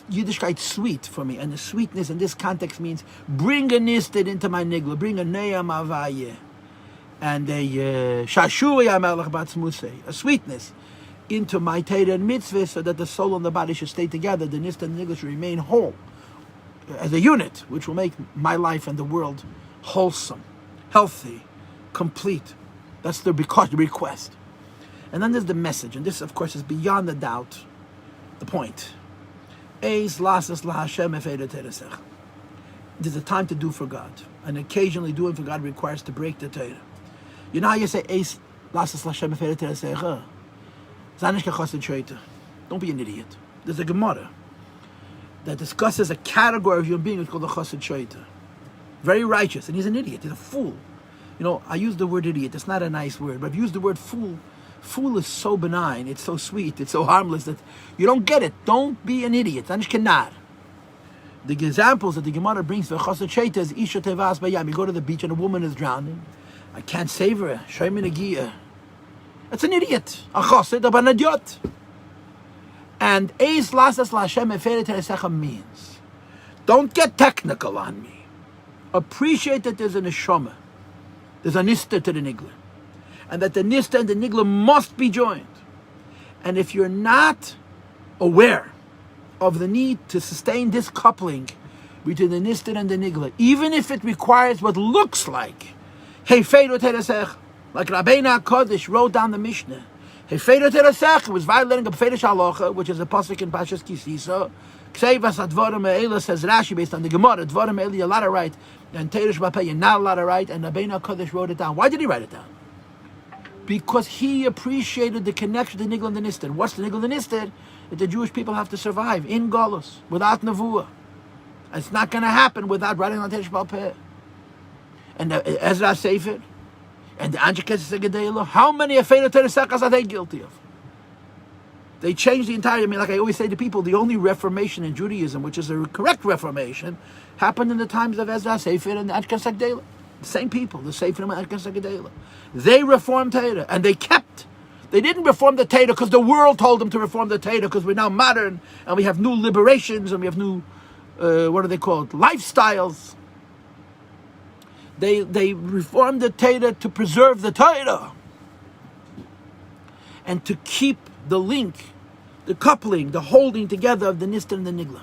Yiddishkeit sweet for me. And the sweetness in this context means, bring a nisted into my nigla, bring a neyam avaye, and a shashui amelech batzmusei, a sweetness into my Torah and mitzvah, so that the soul and the body should stay together, the nist and the nigla should remain whole, as a unit, which will make my life and the world wholesome, healthy, complete. That's the request. And then there's the message, and this, of course, is beyond a doubt the point. There's a time to do for God, and occasionally doing for God requires to break the Torah. You know how you say, don't be an idiot. There's a Gemara that discusses a category of human beings called the chassid shoita. Very righteous, and he's an idiot, he's a fool. You know, I use the word idiot, it's not a nice word, but I've used the word fool. Fool is so benign, it's so sweet, it's so harmless that you don't get it. Don't be an idiot. The examples that the Gemara brings for chassid shoita is isha tevas bayam. You go to the beach and a woman is drowning. I can't save her. Shoymin agia. It's an idiot. A chassid, a banadiot. And eis lasas laHashem eferet teresecha means, don't get technical on me. Appreciate that there's a neshama There's a nista to the nigla. And that the nista and the nigla must be joined. And if you're not aware of the need to sustain this coupling between the nista and the nigla, even if it requires what looks like Hefeiru Teresech, like Rabbeinu HaKodesh wrote down the Mishnah, Hefeiru Teresech was violating a Hefeiru Halacha, which is a pasuk in Pashas Kisisa. Ksevas Advarim Me'ela, says Rashi, based on the Gemara, Advarim Me'ela, you're allowed to write, and Teresh Bapeh, you're not allowed to write, and Rabbeinu HaKodesh wrote it down. Why did he write it down? Because he appreciated the connection to the Nigla and the Nisted. What's the Nigla and the Nisted? That the Jewish people have to survive in Golus, without Nevuah. It's not going to happen without writing on Teresh Bapeh. And the Ezra Sefer, and the Anjekes Segedela, how many Hefeiru Teresechas are they guilty of? They changed the entire, like I always say to people, the only reformation in Judaism, which is a correct reformation, happened in the times of Ezra Sefer and the Anjekes Segedela. The same people, the Sefer and the Anjekes Segedela. They reformed Torah, and they didn't reform the Torah because the world told them to reform the Torah, because we're now modern, and we have new liberations, and we have new, what are they called, lifestyles. They reformed the Torah to preserve the Torah, and to keep the link, the coupling, the holding together of the Nista and the Nigla.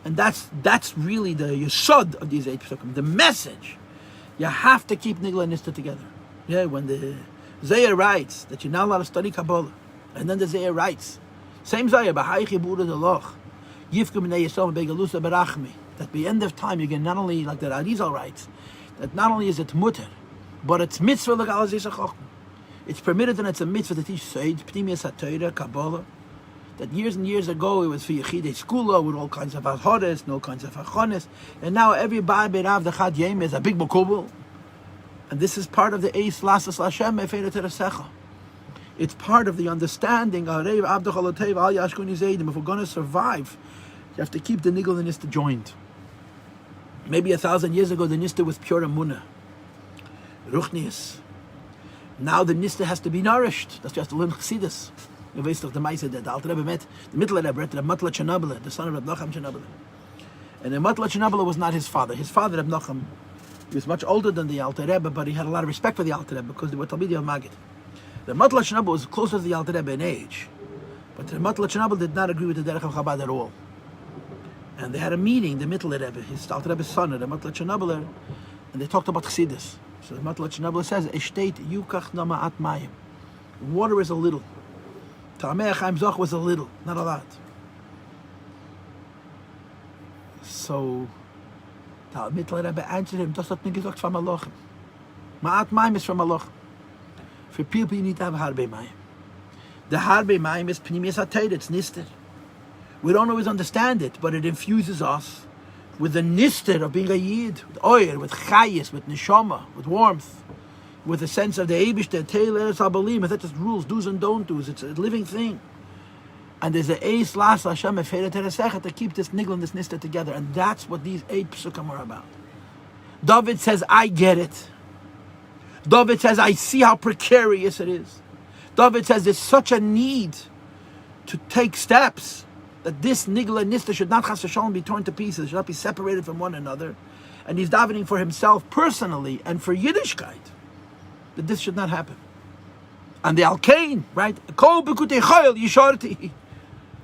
And that's really the yesod of these 8 Pesukim, the message. You have to keep Nigla and Nista together. Yeah, when the Zayah writes that you're not allowed to study Kabbalah, and then the Zayah writes, same Zayah, B'hai Chibura Deloch, Yifkum B'nei Yisrael Begalusa Berachmi, that at the end of time you get not only, like the Arizal writes, that not only is it mutter, but it's mitzvah l'gal zeh chachma. It's permitted and it's a mitzvah to teach Seid, Pnimius HaTorah, Kabbalah. That years and years ago it was for Yechidei Skula with all kinds of Ahodes, no kinds of Achones, and now every Bar Beirav the Chad Yem is a big Mokubel. And this is part of the Eis Lasas Lashem Hefeiru Teresecha. It's part of the understanding of Reiv Abdul Chalatev Al Yashkuni Zeidim. If we're going to survive, you have to keep the Nigel and Nista joined. Maybe 1,000 years ago the Nista was pure Emunah, Ruchnius. Now the Nista has to be nourished. That's just to learn Chassidus. You know the Maisa that the Alter Rebbe met, the Middle Rebbe, the Matla Chernobyl, the son of Reb Nachum Chernobyl. And the Matla Chernobyl was not his father. His father, Reb Nachum, he was much older than the Alter Rebbe, but he had a lot of respect for the Alter Rebbe because they were Talmidei of Maggid. The Matla Chernobyl was closer to the Alter Rebbe in age, but the Matla Chernobyl did not agree with the Derech of Chabad at all. And they had a meeting, the Middle Rebbe, his Alter Rebbe's son, the Matla Chernobyl, and they talked about Chassidus. So the Matla Chernobyl says, Eshteit yukach nama'at mayim. Water is a little. Ta'amei Chaim Zoch was a little, not a lot. So the Middle Rebbe answered him, das hat mir gesagt von Malachim. Ma'at mayim is from Malachim. For people you need to have harbe mayim. The harbe mayim is pnimius hatayr, it's nisted. We don't always understand it, but it infuses us with the nister of being a yid, with oil, with chayis, with neshama, with warmth, with a sense of the Eibush, the Teilers Habalim. It's not just rules, do's and don't do's. It's a living thing. And there's an Eis Las Hashem Hefeiru Teresecha to keep this nigel and this nister together. And that's what these 8 Pesukim are about. David says, I get it. David says, I see how precarious it is. David says, there's such a need to take steps that this nigel and nister should not chas v'shalom be torn to pieces, should not be separated from one another. And he's davening for himself personally and for Yiddishkeit, that this should not happen. And the Alkain, right?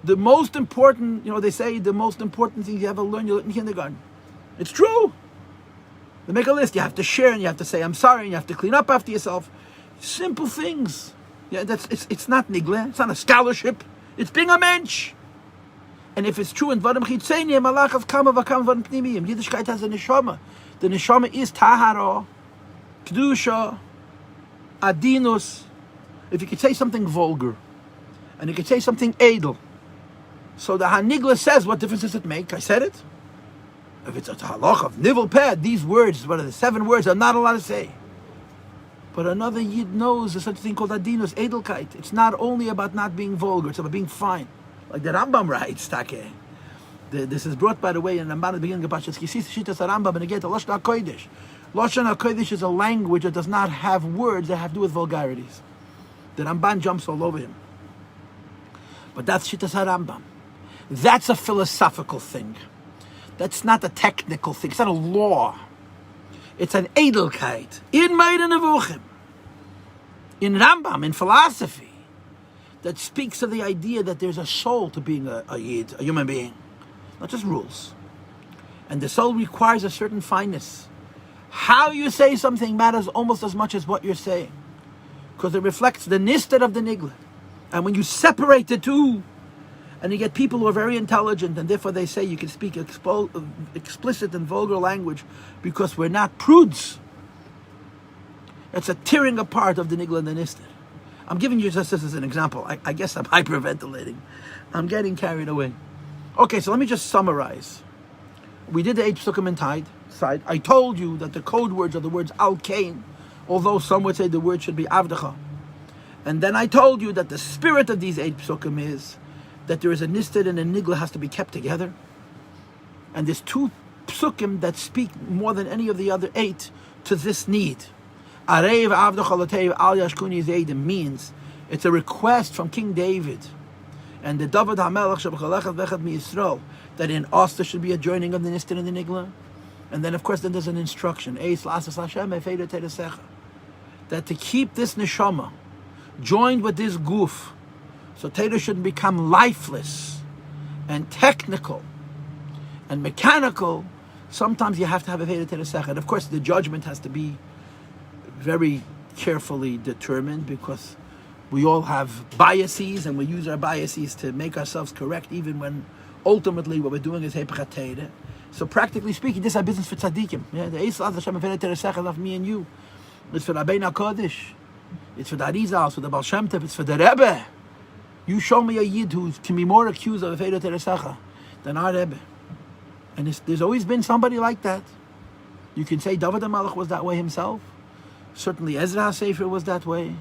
The most important, they say the most important thing you ever learn, you learn in kindergarten. It's true. They make a list. You have to share, and you have to say, I'm sorry, and you have to clean up after yourself. Simple things. Yeah, it's not nigle. It's not a scholarship. It's being a mensch. And if it's true in Dvarim Chitzeinim, Malach of Kama Vakam Dvarim Pnimiyim, Yiddishkeit has a neshama. The neshama is Tahara, Kedusha, Adinus. If you could say something vulgar, and you could say something edel, so the Hanigla says, what difference does it make? I said it. If it's a halach of nivel pad, these words, what are the 7 words, are not allowed to say. But another Yid knows there's such a thing called Adinus, edelkeit. It's not only about not being vulgar, it's about being fine. Like the Rambam writes, Take. This is brought, by the way, in Ramban at the beginning of Pashas Kisisa, Shitas Rambam, and again, the Lashon HaKodesh. Lashon HaKodesh is a language that does not have words that have to do with vulgarities. The Ramban jumps all over him. But that's Shitas Rambam. That's a philosophical thing. That's not a technical thing. It's not a law. It's an Edelkeit. In Meiden Nevuchim, in Rambam, in philosophy, that speaks of the idea that there's a soul to being a Yid, a human being, not just rules. And the soul requires a certain fineness. How you say something matters almost as much as what you're saying, because it reflects the nisted of the nigla. And when you separate the two, and you get people who are very intelligent, and therefore they say you can speak explicit and vulgar language because we're not prudes. It's a tearing apart of the nigla and the nisted. I'm giving you just this as an example. I guess I'm hyperventilating. I'm getting carried away. Okay, so let me just summarize. We did the 8 Pesukim side. I told you that the code words are the words al-kain, although some would say the word should be avdecha. And then I told you that the spirit of these 8 Pesukim is that there is a nisted and a nigla has to be kept together. And there's 2 Pesukim that speak more than any of the other 8 to this need. Arev avdecha l'teiv al yashkuni zeidim means it's a request from King David and the David HaMelech sheb'chalechet v'echad miYisrael that in us there should be a joining of the nisted and the nigla. And then of course then there's an instruction, that to keep this neshama joined with this goof, so Torah shouldn't become lifeless and technical and mechanical. Sometimes you have to have a Veda Teresecha. And of course the judgment has to be very carefully determined, because we all have biases and we use our biases to make ourselves correct, even when ultimately what we're doing is Hepech HaTorah. So practically speaking, this is our business for tzaddikim. Yeah, the Eis Hashem Veda Teresecha of me and you. It's for Rabbeinu HaKodesh. It's for the Arizal, it's for the Baal Shem Tov, it's for the Rebbe. You show me a Yid who can be more accused of a Veda Teresecha than our Rebbe. And there's always been somebody like that. You can say David HaMelech was that way himself. Certainly Ezra HaSefer was that way.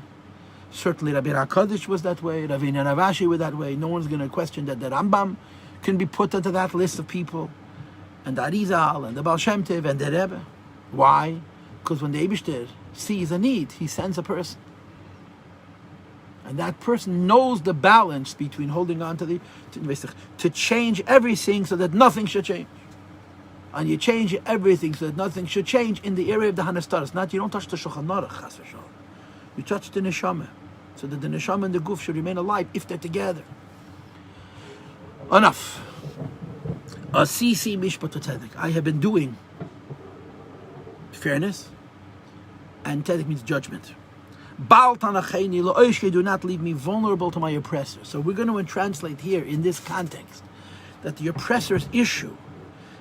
Certainly Rabbi HaKodesh was that way. Ravina Ravashi was that way. No one's going to question that the Rambam can be put into that list of people. And the Arizal and the Baal Shem Tov and the Rebbe. Why? Because when the Eibishter sees a need, he sends a person. And that person knows the balance between holding on to change everything so that nothing should change. And you change everything so that nothing should change in the area of the Hanastaras. Not, you don't touch the Shulchan Aruch, chas v'shalom. You touch the Neshama, so that the Neshama and the Guf should remain alive if they're together. Enough. Asisi mishpat tzedek. I have been doing fairness, and tzedek means judgment. Bal tanacheni lo'oishke, do not leave me vulnerable to my oppressor. So we're going to translate here in this context that the oppressor's issue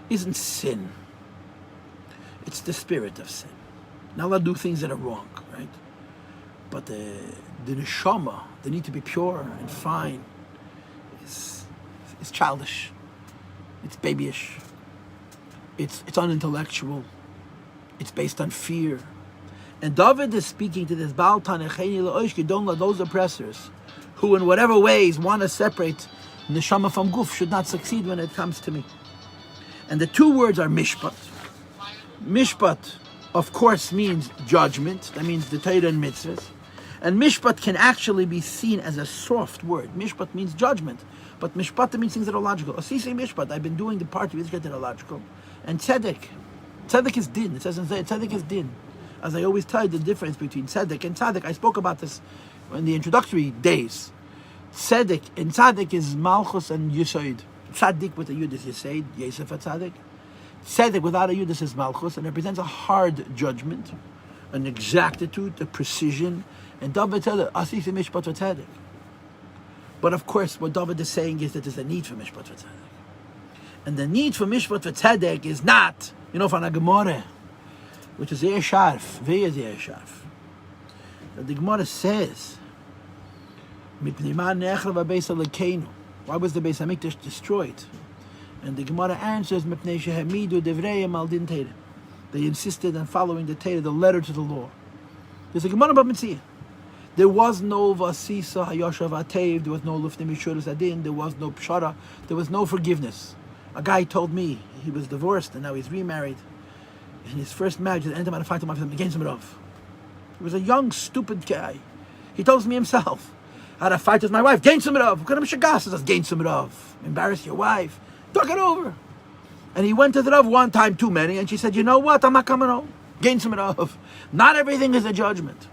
isn't sin. It's the spirit of sin. Now I'll do things that are wrong, right? But the neshama, the need to be pure and fine, is childish. It's babyish. It's unintellectual. It's based on fear. And David is speaking to this Baal Tanecheni L'Oishki, don't let those oppressors who in whatever ways want to separate neshama from guf should not succeed when it comes to me. And the 2 words are mishpat. Mishpat, of course, means judgment. That means the Torah and mitzvahs. And mishpat can actually be seen as a soft word. Mishpat means judgment. But mishpat means things that are logical. Asisi mishpat, I've been doing the part of it that are logical. And tzedek. Tzedek is din. It says in Zayat, tzedek is din. As I always tell you the difference between tzedek and tzaddik. I spoke about this in the introductory days. Tzedek and tzaddik is malchus and yesod. Tzaddik with a yud is yesod, Yosef tzaddik. Tzedek without a yud is malchus, and it represents a hard judgment, an exactitude, a precision. And David said, asisi mishpat tzedek. But of course, what David is saying is that there's a need for mishpat tzedek. And the need for mishpat tzedek is not, from a Gemara, which is sehr sharp, very sehr sharp. The Gemara says, why was the Beis Hamikdash destroyed? And the Gemara answers, they insisted on following the Torah, the letter to the law. There's a Gemara about Mitzvah. There was no Vasisa Hayoshav Atev, there was no Lufnim Yishuras Adin, there was no Pshara, there was no forgiveness. A guy told me he was divorced and now he's remarried. In his first marriage, the end of a fight against him. He was a young, stupid guy. He tells me himself, I had a fight with my wife, gain some of. What kind of shagas is gain some of? Embarrass your wife. Talk it over. And he went to the Rav one time too many, and she said, you know what? I'm not coming home. Not everything is a judgment.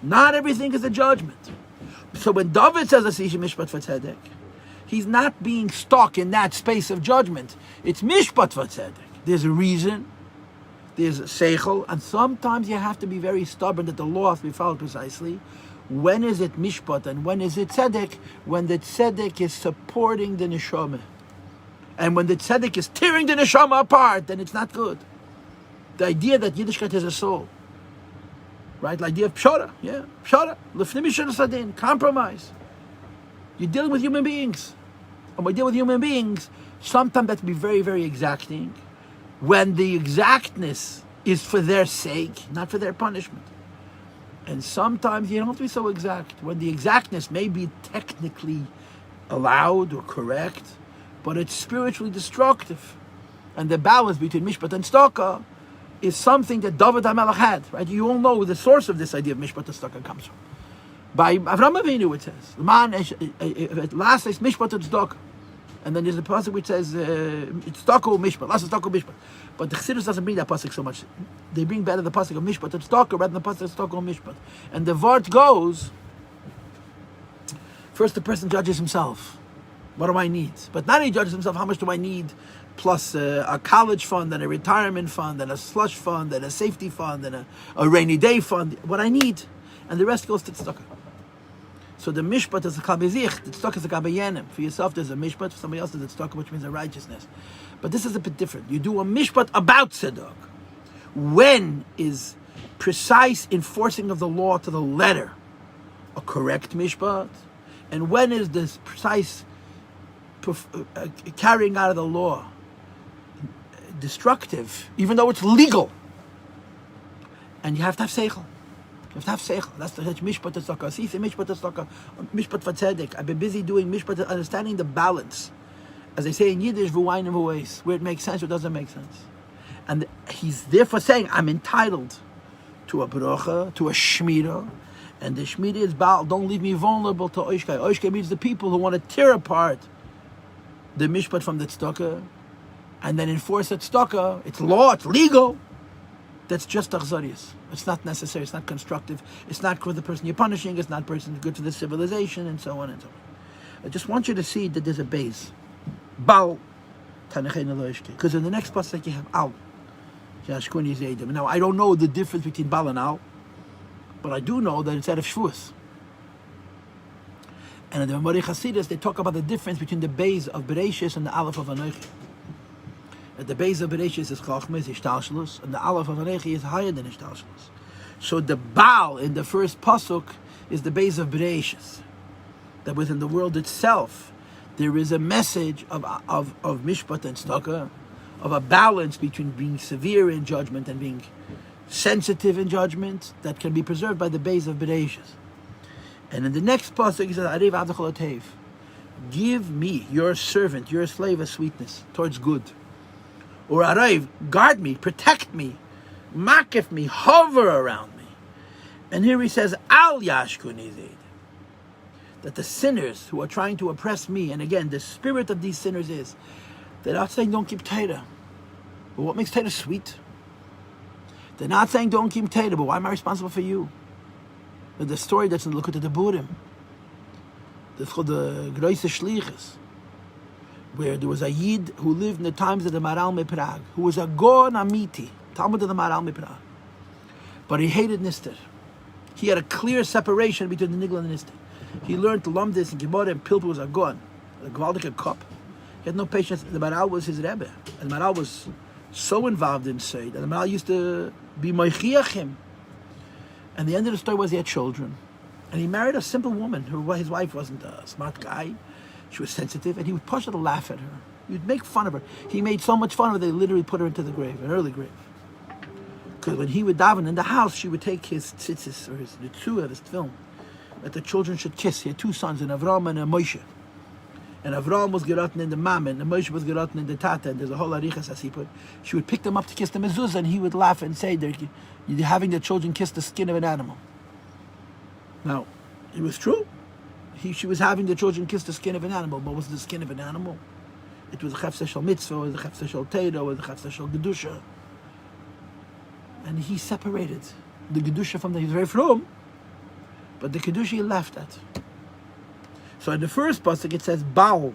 Not everything is a judgment. So when David says mishpat v'tzedek, he's not being stuck in that space of judgment. It's mishpat v'tzedek. There's a reason, there's a seichel, and sometimes you have to be very stubborn that the law has to be followed precisely. When is it mishpat and when is it tzedek? When the tzedek is supporting the neshama. And when the tzedek is tearing the neshama apart, then it's not good. The idea that Yiddishkeit is a soul. Right? The idea of pshara. Yeah, pshara. Lefnim yishar sadin. Compromise. You're dealing with human beings. And when we deal with human beings, sometimes that can be very, very exacting. When the exactness is for their sake, not for their punishment. And sometimes you don't have to be so exact. When the exactness may be technically allowed or correct, but it's spiritually destructive. And the balance between mishpat and tzedakah is something that David HaMelech had, right? You all know the source of this idea of mishpat and tzedakah comes from. By Avraham Avinu it says, at last it's mishpat and tzedakah. And then there's a pasuk which says, it's tzedakah or mishpat, last is tzedakah or mishpat. But the Chassidus doesn't bring that pasuk so much. They bring better the pasuk of mishpat and tzedakah rather than the pasuk of tzedakah or mishpat. And the vart goes, first the person judges himself. What do I need? But not only judges himself, how much do I need? Plus a college fund and a retirement fund and a slush fund and a safety fund and a rainy day fund. What I need. And the rest goes to tzedakah. So the mishpat is a kabezich, the tzedakah is a kabeyanim. For yourself there's a mishpat, for somebody else there's a tzedakah, which means a righteousness. But this is a bit different. You do a mishpat about tzedakah. When is precise enforcing of the law to the letter a correct mishpat? And when is this precise carrying out of the law destructive, even though it's legal? And you have to have seichel. You have to have seichel. That's the mishpat tzedakah. See, mishpat tzedakah, mishpat v'tzedek. I've been busy doing mishpat, understanding the balance, as they say in Yiddish, v'wayin and v'weis, where it makes sense or doesn't make sense. And he's therefore saying, I'm entitled to a bracha, to a shmira, and the shmira is Baal, don't leave me vulnerable to oishkai. Oishkai means the people who want to tear apart the mishpat from the tzedakah, and then enforce the tzedakah. It's law, it's legal. That's just achzarius. It's not necessary, it's not constructive, it's not good for the person you're punishing, it's not person good for the civilization, and so on and so on. I just want you to see that there's a base. Bal, because in the next pasuk you have al. Now I don't know the difference between Bal and Al, but I do know that it's out of Shavuos. And in the Memori Chasidus they talk about the difference between the base of Bereshis and the Aleph of Anochi. At the base of Bereshis is Chachmas, Ishtalshlus, and the Aleph of Anochi is higher than Ishtalshlus. So the Bal in the first pasuk is the base of Bereshis. That within the world itself there is a message of mishpat and tzedakah, of a balance between being severe in judgment and being sensitive in judgment that can be preserved by the base of Bereshis. And in the next pasuk he says, Arev Avdachol Atev, give me, your servant, your slave, a sweetness towards good. Or Arev, guard me, protect me, makif me, hover around me. And here he says, Al Yashkuni Zayd, that the sinners who are trying to oppress me, and again, the spirit of these sinners is, they're not saying don't keep Torah. But what makes Torah sweet? They're not saying don't keep Torah, but why am I responsible for you? But the story that's in the Likutei Deburim, that's called the Groise Shlichus, where there was a Yid who lived in the times of the Maral Prague, who was a Gon Amiti, Talmud of the Maral Prague. But he hated Nister. He had a clear separation between the Nigla and the Nister. He learned to Lumdis and Gemara and Pilpul was a Gon, a Gewaldige Kop. He had no patience. The Maral was his Rebbe. And the Maral was so involved in Seid, and the Maral used to be Moichiach him. And the end of the story was he had children. And he married a simple woman. His wife wasn't a smart guy. She was sensitive, and he would push her to laugh at her. He would make fun of her. He made so much fun of her, they literally put her into the grave, an early grave. Because when he would daven in the house, she would take his tzitzis, or the tzua of his film, that the children should kiss. He had two sons, an Avram and a Moshe. And Avram was geraten in the mama, and the Moshe was geraten in the tata, and there's a whole arichas as he put. She would pick them up to kiss the mezuzah, and he would laugh and say, you're having the children kiss the skin of an animal. Now, it was true. She was having the children kiss the skin of an animal. But was the skin of an animal? It was a chefse shel mitzvah, or the chefse shel teira, or the chefse shel gedusha. And he separated the Kedusha from the, he was very from, but the Kedusha he left at. So in the first pasuk it says, Baal,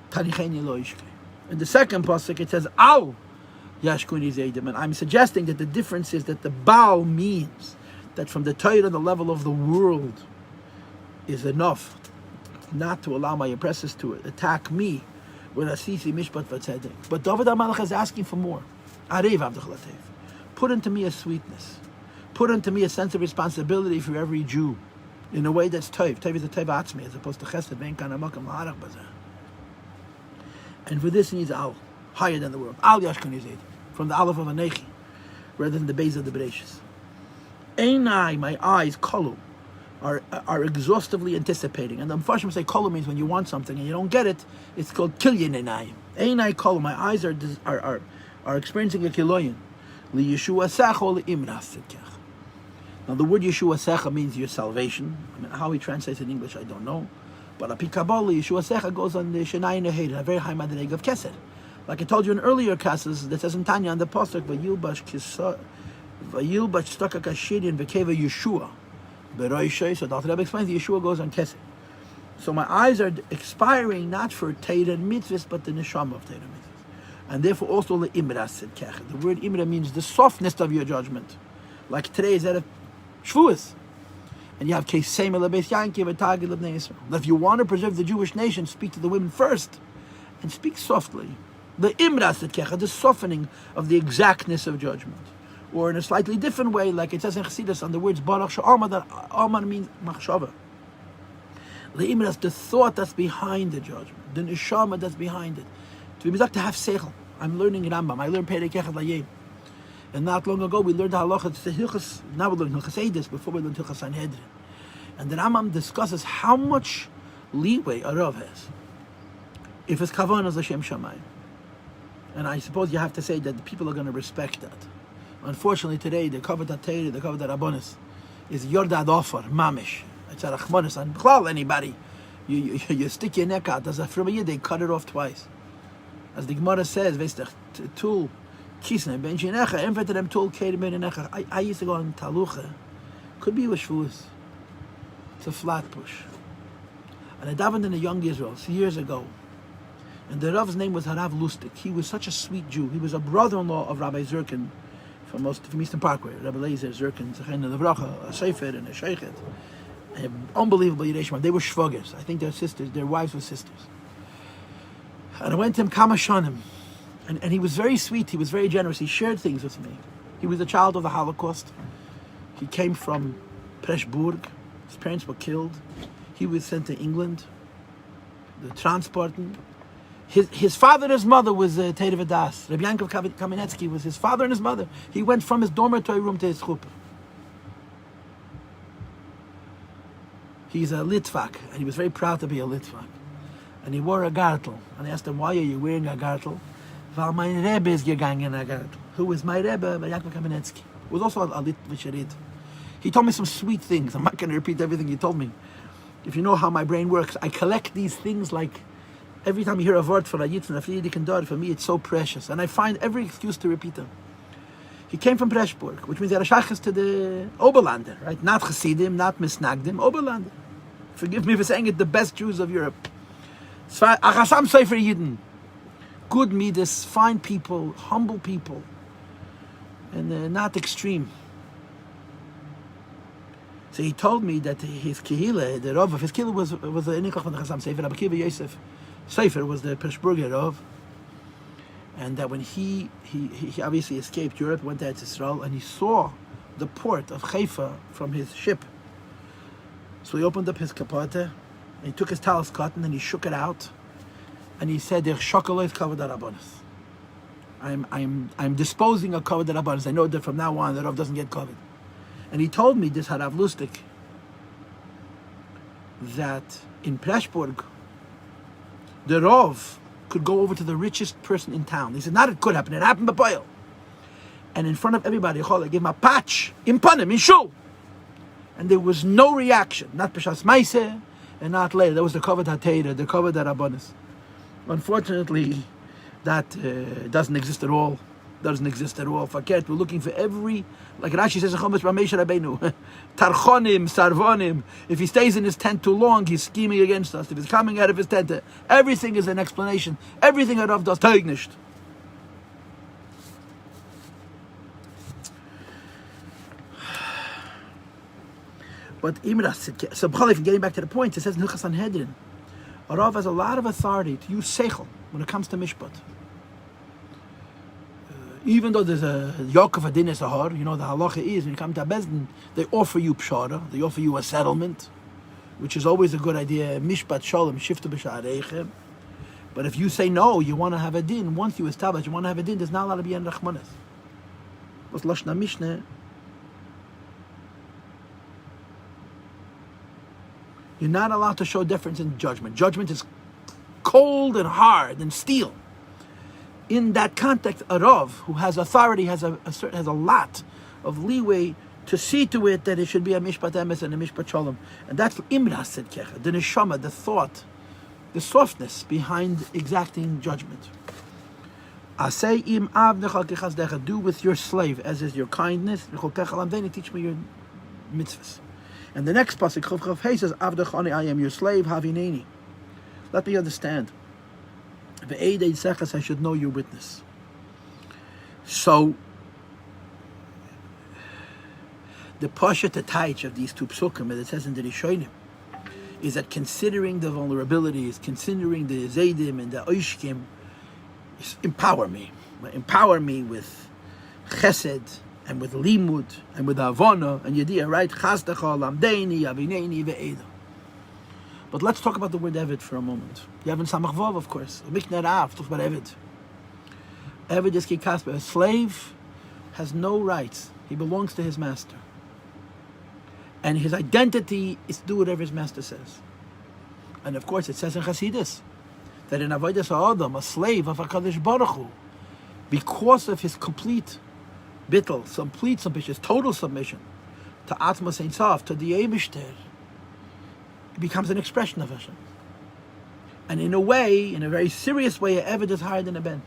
Tanicheni lo yishkei. In the second pasuk it says, Al, Yashkuni Zaydim. And I'm suggesting that the difference is that the Baal means that from the Torah, the level of the world is enough not to allow my oppressors to attack me with Asisi Mishpat Vatzedek. But David HaMelech is asking for more. Arev Avdechalatev. Put into me a sweetness. Put into me a sense of responsibility for every Jew in a way that's Tov. Tov is a Tov Atzmi as opposed to Chesed, Vein Kana Makam La'arach Bazeh. And for this he needs Al, higher than the world. Al Yashkuni Zayd, from the Aleph of Anechi, rather than the base of the Bereshis. Einai, my eyes, Kolu, are exhaustively anticipating. And the Mfarshim say Kolu means when you want something and you don't get it, it's called Kilyin Einai. Einai Kolu, my eyes are experiencing a Kiloyin. Li Yeshua Secho li Imras Tzidkech. Now the word Yeshua Secha means your salvation. I mean, how he translates it in English, I don't know. But a Kabbalah, Yeshua Secha goes on the Shenai Nehed, a very high Madreg of Kesed. Like I told you in earlier classes, that says in Tanya on the Pasuk, Vayilbash Stakak Ashidin Vekeva Yeshua. Beroishay, so Dr. Rebbe explains the Yeshua goes on Kesed. So my eyes are expiring not for Torah and mitzvahs, but the neshama of Torah and mitzvahs. And therefore also the Imras Tzidkech. The word Imra means the softness of your judgment. Like today is that of Shavuos. And you have Kesem Lebeis Yankiv and Tagil of Bnei Yisrael. If you want to preserve the Jewish nation, speak to the women first, and speak softly. The Imras Tzidkech, the softening of the exactness of judgment. Or in a slightly different way, like it says in Chassidus on the words Baruch She'amar, that Amar means Machshava. The Imras, the thought that's behind the judgment, the neshama that's behind it. To be to have seichel. I'm learning Rambam. I learned Perek Echad Layim. And not long ago we learned halacha. It's the Hilchas. Now we learn Hilchas Eidos before we learn Hilchas Sanhedrin. And the Rambam discusses how much leeway a Rav has if his kavanah is L'Shem Shamayim. And I suppose you have to say that the people are going to respect that. Unfortunately today, the Kapital, the Kapital Rabbonis is Yordad Offer, Mamish. It's a Rachmanis. And B'chlal, anybody, you stick your neck out. As a from a yid, they cut it off twice. As the Gemara says, Tul Kisne, Ben Shinecha, Envetem Tul Kate Ben Necha. I used to go on Talucha. Could be with Shavuos. It's a flat push. And I davened in a young Israel years ago. And the Rav's name was Harav Lustig. He was such a sweet Jew. He was a brother-in-law of Rabbi Zirkin from Eastern Parkway. Rabbi Lezer Zirkin, Zechen Levracha, a Sefer and a Sheikhet. Unbelievable Yiddish. They were shvogers. I think their sisters, their wives were sisters. And I went to him Kamashanim. And he was very sweet. He was very generous. He shared things with me. He was a child of the Holocaust. He came from Preshburg. His parents were killed. He was sent to England. The transporting. His father and his mother was Teire V'das. Rabbi Yankov Kamenetsky was his father and his mother. He went from his dormitory room to his chuppah. He's a Litvak, and he was very proud to be a Litvak. And he wore a gartel. And I asked him, why are you wearing a gartel? Weil mein Rebbe is gegangen a gartel. Who was my Rebbe? Rabbi Yankov Kamenetsky. Who was also a Litvish Rid. He told me some sweet things. I'm not going to repeat everything he told me. If you know how my brain works, I collect these things like every time you hear a word for a Yitzhak, for me it's so precious. And I find every excuse to repeat them. He came from Preshburg, which means he had a shaykhs to the Oberlander, right? Not Chassidim, not Misnagdim, Oberlander. Forgive me for saying it, the best Jews of Europe. Achasam Sefer Yidden. Good midas, fine people, humble people, and not extreme. So he told me that his kehila, the Rav of his kehila was the Nichach from the Chasam Sefer. Rabbi Kiva Yosef Sefer was the Preshburger Rav. And that when he obviously escaped Europe, went to Israel, and he saw the port of Haifa from his ship. So he opened up his kapata, and he took his talis cotton, and he shook it out, and he said, "Der shokolot kavod harabonis." I'm disposing of kavod harabonis. I know that from now on the Rav doesn't get kavod. And he told me, this Harav Lustig, that in Preshburg, the Rav could go over to the richest person in town. He said, not it could happen, it happened b'poil. And in front of everybody, he gave him a patch, in panim, in shul. And there was no reaction, not Peshas Maiseh, and not later. That was the Kavod HaTeira, the Kavod HaRabbanis. Unfortunately, that doesn't exist at all. doesn't exist at all. Fakert, we're looking for every, like Rashi says, Rabbeinu, Tarchonim, Sarvonim. If he stays in his tent too long, he's scheming against us. If he's coming out of his tent, everything is an explanation. Everything Rav does, teignisht. But Imras, so getting back to the point, it says in Hilchas Sanhedrin, Rav has a lot of authority to use seichel when it comes to mishpat. Even though there's a Yaakov Adin Sahar, the halacha is when you come to Bezdin, they offer you pshara, they offer you a settlement, which is always a good idea. Mishpat shalom shifta b'sha'areichem. But if you say no, you want to have a din. Once you establish you want to have a din, there's not allowed to be any rachmanis. What's lashna mishneh? You're not allowed to show difference in judgment. Judgment is cold and hard and steel. In that context, a Rav who has authority has a lot of leeway to see to it that it should be a mishpat emes and a mishpat shalom, and that's imras tzedkecha, the neshama, the thought, the softness behind exacting judgment. Asay im avnecha kechazdecha, do with your slave as is your kindness. Teach me your mitzvahs. And the next pasuk, Chav Chav Hey, says, Avdechani, I am your slave, havineni. Let me understand. Ve'edei sechas, I should know your witness. So, the pasha taich of these two psukim, as it says in the Rishonim, is that considering the vulnerabilities, considering the zaydim and the oishkim, empower me. Empower me with chesed, and with limud, and with avona, and yediyah, right? Chazdecha, lamdeini, avineni, ve'eda. But let's talk about the word Eved for a moment. You have in Samach Vav, of course. Mishnah Rav talks about Eved. Eved is kikasper. A slave has no rights. He belongs to his master. And his identity is to do whatever his master says. And of course, it says in Chassidus that in Avodas HaAdam, a slave of HaKadosh Baruch Hu, because of his complete bittul, complete submission, his total submission to Atma Ein Sof, to the Eibishter, it becomes an expression of Hashem. And in a way, in a very serious way, Eved is higher than a Ben.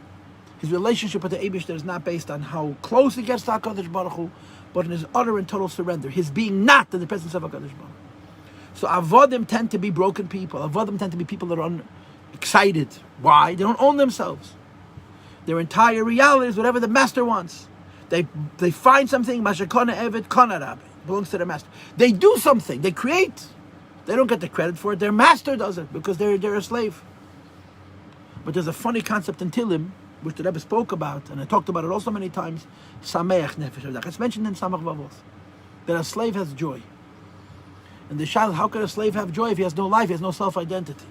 His relationship with the Eibishter is not based on how close he gets to HaKadosh Baruch Hu, but in his utter and total surrender, his being not in the presence of HaKadosh Baruch Hu. So Avodim tend to be broken people. Avodim tend to be people that are excited. Why? They don't own themselves. Their entire reality is whatever the master wants. They find something, Mashakona Eved Kana Rabbi, belongs to their master. They do something, they create. They don't get the credit for it. Their master does it because they're a slave. But there's a funny concept in Tilim, which the Rebbe spoke about, and I talked about it also many times, Sameach Nefesh. It's mentioned in Samach Vavos, that a slave has joy. And the child, how can a slave have joy if he has no life, he has no self-identity?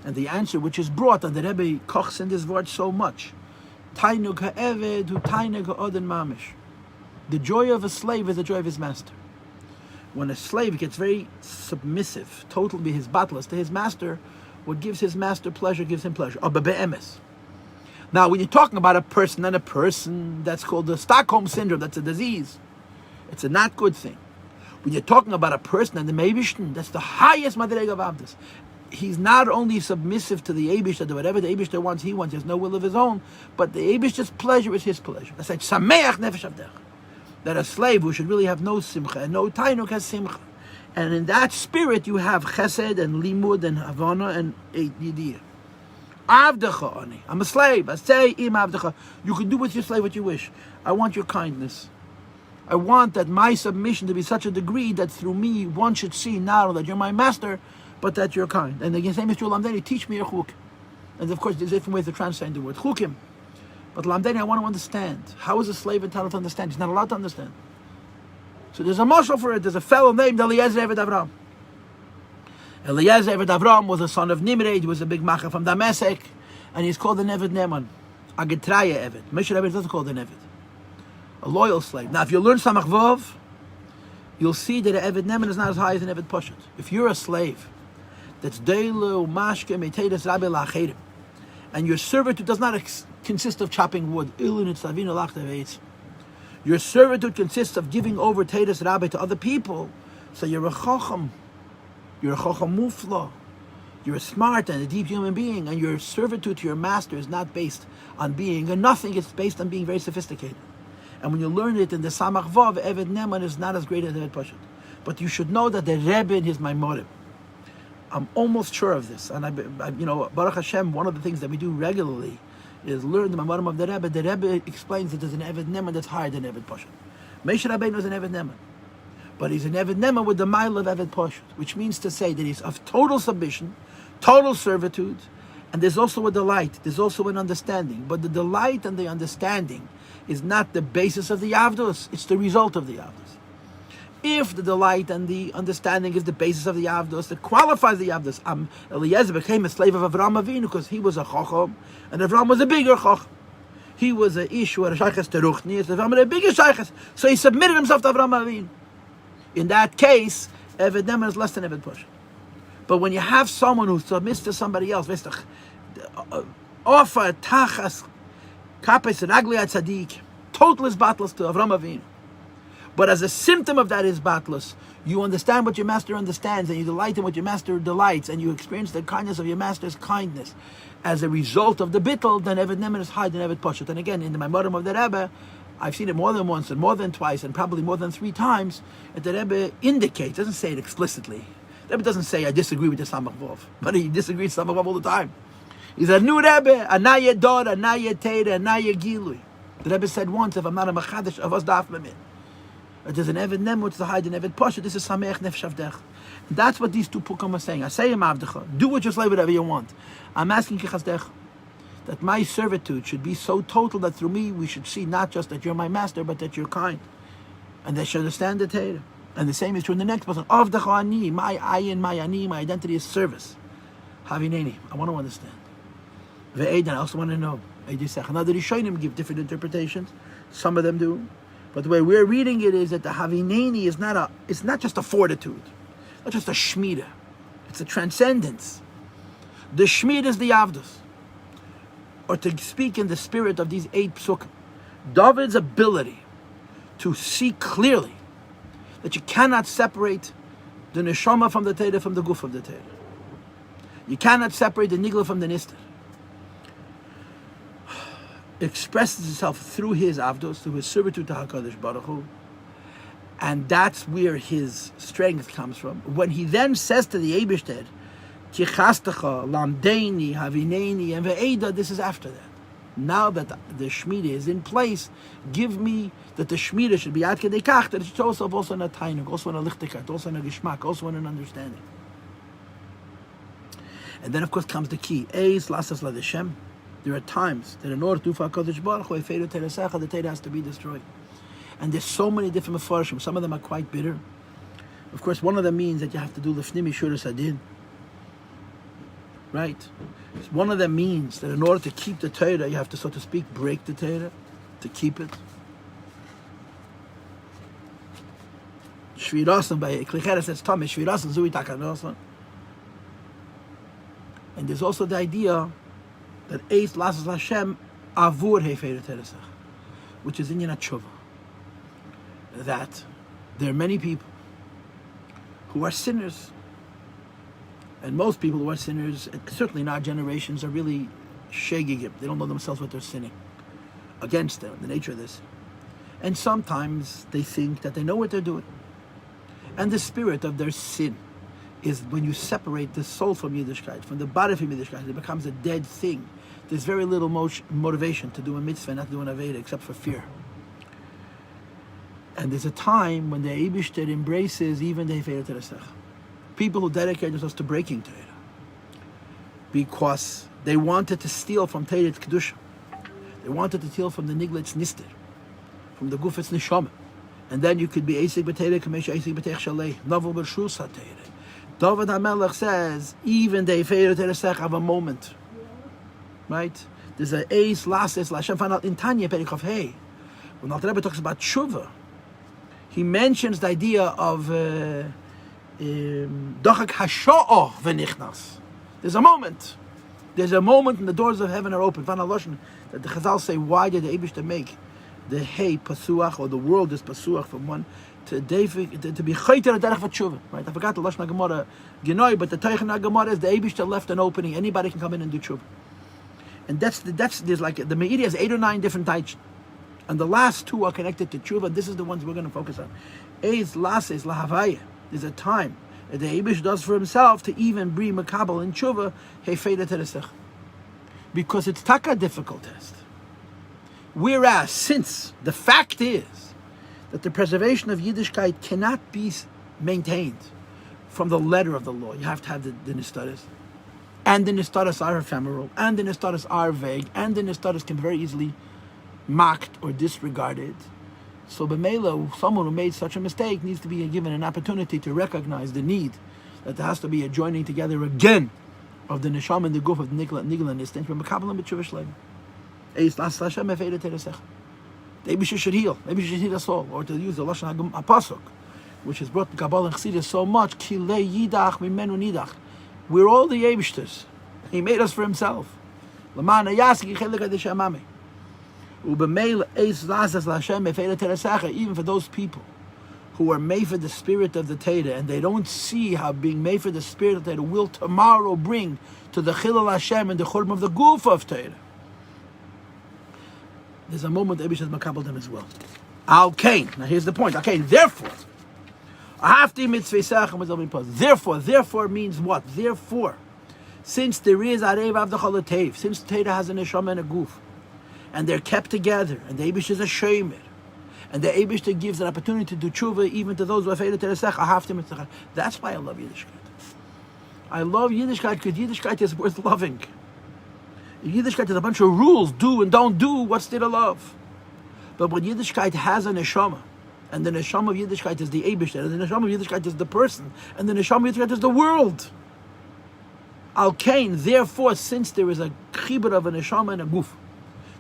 And the answer, which is brought, and the Rebbe kochs in this word so much, Tainug ha'eved hu tainug ha'odin mamish. The joy of a slave is the joy of his master. When a slave gets very submissive, totally his battles to his master, what gives his master pleasure gives him pleasure. Now, when you're talking about a person, that's called the Stockholm Syndrome, that's a disease. It's a not good thing. When you're talking about a person and the Meibishten, that's the highest madrega of Avdus. He's not only submissive to the Eibishter, whatever the Eibishter wants, he wants. He has no will of his own. But the Eibishter's pleasure is his pleasure. That's like Sameach Nefesh Avdech. That a slave who should really have no simcha, and no tainuk has simcha. And in that spirit you have chesed and limud and havana and yidiyah. Avdecha ani. I'm a slave. I say im avdecha. You can do with your slave what you wish. I want your kindness. I want that my submission to be such a degree that through me one should see not only that you're my master, but that you're kind. And the same is true, Lamdeni, teach me your chuk. And of course, there's different ways to translate the word chukim. But Lamdeni, I want to understand. How is a slave entitled to understand? He's not allowed to understand. So there's a mashal for it. There's a fellow named Eliezer Eved Avram. Eliezer Eved Avram was the son of Nimrod. He was a big macher from Damascus. And he's called an Eved Neman. A Getraya Eved. Moshe Rabbeinu doesn't call an Eved. A loyal slave. Now, if you learn Samach Vav, you'll see that an Eved Neman is not as high as an Eved Poshet. If you're a slave, that's Deilu Mashke Meitedes Rabbi Lacherim, and your servitude does not consist of chopping wood. Your servitude consists of giving over Teres Rabbi to other people. So you're a Chacham. You're a Chacham Mufla. You're a smart and a deep human being, and your servitude to your master is not based on being a nothing, it's based on being very sophisticated. And when you learn it in the Samach Vav, Eved Neman is not as great as Eved Pashut. But you should know that the Rebbe in his Maimorim, I'm almost sure of this, and Baruch Hashem, one of the things that we do regularly is learn the Maimorim of the Rebbe. The Rebbe explains that there's an Eved Neman that's higher than Eved Pashut. Moshe Rabbeinu is an Eved Neman, but he's an Eved Neman with the mile of Eved Pashut, which means to say that he's of total submission, total servitude, and there's also a delight, there's also an understanding. But the delight and the understanding is not the basis of the Avdos, it's the result of the Avdos. If the delight and the understanding is the basis of the Avdos, that qualifies the Avdos. Eliezer became a slave of Avraham Avinu because he was a Chacham, and Avraham was a bigger Chacham. He was a Ish who had a Shaykhas to Ruchni, Avraham had a bigger Shaykhas, so he submitted himself to Avraham Avinu. In that case, Eved Neman is less than Eved Pashut. But when you have someone who submits to somebody else, offer tachas kapes and agli tzaddik, total is batless to Avraham Avinu. But as a symptom of that is batless, you understand what your master understands, and you delight in what your master delights, and you experience the kindness of your master's kindness. As a result of the bittul, then Eved Neman is higher than Eved Pashut. And again, in the Maimorim of the Rebbe, I've seen it more than once, and more than twice, and probably more than 3 times, that the Rebbe indicates, doesn't say it explicitly. The Rebbe doesn't say, I disagree with the Samach Vov, but he disagrees with Samach Vov all the time. He's a new Rebbe, a Naya Dor, a Naya Teira, a Naya Gilui. The Rebbe said once, if I'm not a Machadash, of us daf memit. There's an Eved Neman, which is the high than Eved Pashut. This is Sameach Nefesh Avdech. That's what these two Pukim are saying. I say Yem Avdecha, do with your slave whatever you want. I'm asking Kichazdech that my servitude should be so total that through me we should see not just that you're my master, but that you're kind. And they should understand the Torah. And the same is true in the next person. Avdecha ani, my ayin, my ani, my identity is service. Havineni, I want to understand. Ve'edan, I also want to know. Now the Rishonim give different interpretations. Some of them do. But the way we're reading it is that the Havineni is it's not just a fortitude, not just a Shmida. It's a transcendence. The Shmida is the Avdos. Or to speak in the spirit of these 8 Pesukim, David's ability to see clearly that you cannot separate the Neshama from the Torah, from the Guf of the Torah. You cannot separate the Nigla from the Nistar. Expresses itself through his Avdos, through his servitude to HaKadosh Baruch Hu. And that's where his strength comes from. When he then says to the Eibishter, Kichastecha, Lamdeini, Havineni, and Ve'eda, this is after that. Now that the Shemitah is in place, give me that the Shemitah should be Ad Kedei Kach, that it shows itself also in a Tainuk, also in a Lichtigkeit, also in a Geschmack, also in an understanding. And then of course comes the key. Eis lasas la Hashem. There are times that in order to do HaKadosh Baruch Hu, the Torah has to be destroyed. And there's so many different mefarshim. Some of them are quite bitter. Of course, one of them means that you have to do Lefnim Yishuras Adin. Right? One of them means that in order to keep the Torah, you have to, so to speak, break the Torah to keep it. Shvirasan by Klichera says, Tommy, Shvirasan Zui Takanosan. And there's also the idea that Eis Lasas Hashem Avur Heferet Teresach, which is in Yinat Tshuva. That there are many people who are sinners. And most people who are sinners, certainly in our generations, are really shegigim. They don't know themselves what they're sinning against them, the nature of this. And sometimes they think that they know what they're doing. And the spirit of their sin is when you separate the soul from Yiddishkeit, from the body from Yiddishkeit, it becomes a dead thing. There's very little motivation to do a mitzvah, not to do an aveda, except for fear. And there's a time when the Eibishter embraces even the Heferet Teresach. People who dedicate themselves to breaking Torah because they wanted to steal from Torah's Kedusha. They wanted to steal from the Niglet's Nister, from the Gufet's Neshama. And then you could be Eisig B'Torah, Kamesh Eisig B'Tech Shalei, Novel B'Shus HaTorah. David HaMelech says, even the Heferet Teresach have a moment. Right? There's a Eis, Lases, Lashem, found out in Tanya, Perikov Hey. When the Rebbe talks about Tshuva, he mentions the idea of Dochak Hasho'o V'Nichnas. There's a moment. There's a moment when the doors of heaven are open. That the Chazal say, why did the Eibishter make the hey pasuach, or the world is pasuach from one to be chayter derech v'tshuva. Right? I forgot the lashon Gemara genoi, but the teichen Gemara is the Eibishter left an opening. Anybody can come in and do tshuva, and there's like the Meiri has 8 or 9 different types, and the last 2 are connected to tshuva. This is the ones we're going to focus on. Eis lases lahavaya. There's a time that the Eibush does for himself to even bring makabel in tshuva hefeda teresech, because it's taka difficult test. Whereas, since the fact is that the preservation of Yiddishkeit cannot be maintained from the letter of the law, you have to have the nistaras, and the nistaras are ephemeral, and the nistaras are vague, and the nistaras can be very easily mocked or disregarded. So b'meila, someone who made such a mistake needs to be given an opportunity to recognize the need that there has to be a joining together again of the neshama and the guf of the nigla and nistin from makabel and b'tshuva shleim. The Eibusher should heal. Maybe she should heal us all, or to use the lashon pasuk, which is brought in Kabbalah and Chassidus so much. Kilei yidach mimenu nidach. We're all the Eibushters. He made us for Himself. L'man hayasik yichelik adishamami. Ubemeil eis lasas l'Hashem mefeida teresacha. Even for those people who are made for the spirit of the Torah, and they don't see how being made for the spirit of the Torah will tomorrow bring to the chilul Hashem and the churban of the guf of Torah. There's a moment Eibusher has makabel them as well. Okay, now here's the point. Okay, therefore, therefore means what? Therefore, since there is arev avdachal tev, since Torah has a neshama and a guf, and they're kept together, and the Eibusher is a shomer, and the Eibusher gives an opportunity to do tshuva even to those who have failed to teresach. That's why I love Yiddishkeit. I love Yiddishkeit because Yiddishkeit is worth loving. Yiddishkeit is a bunch of rules, do and don't do, what's there to love? But when Yiddishkeit has a neshama, and the neshama of Yiddishkeit is the Eibusher, and the neshama of Yiddishkeit is the person, and the neshama of Yiddishkeit is the world. Al Kain, therefore, since there is a chibur of a neshama and a guf,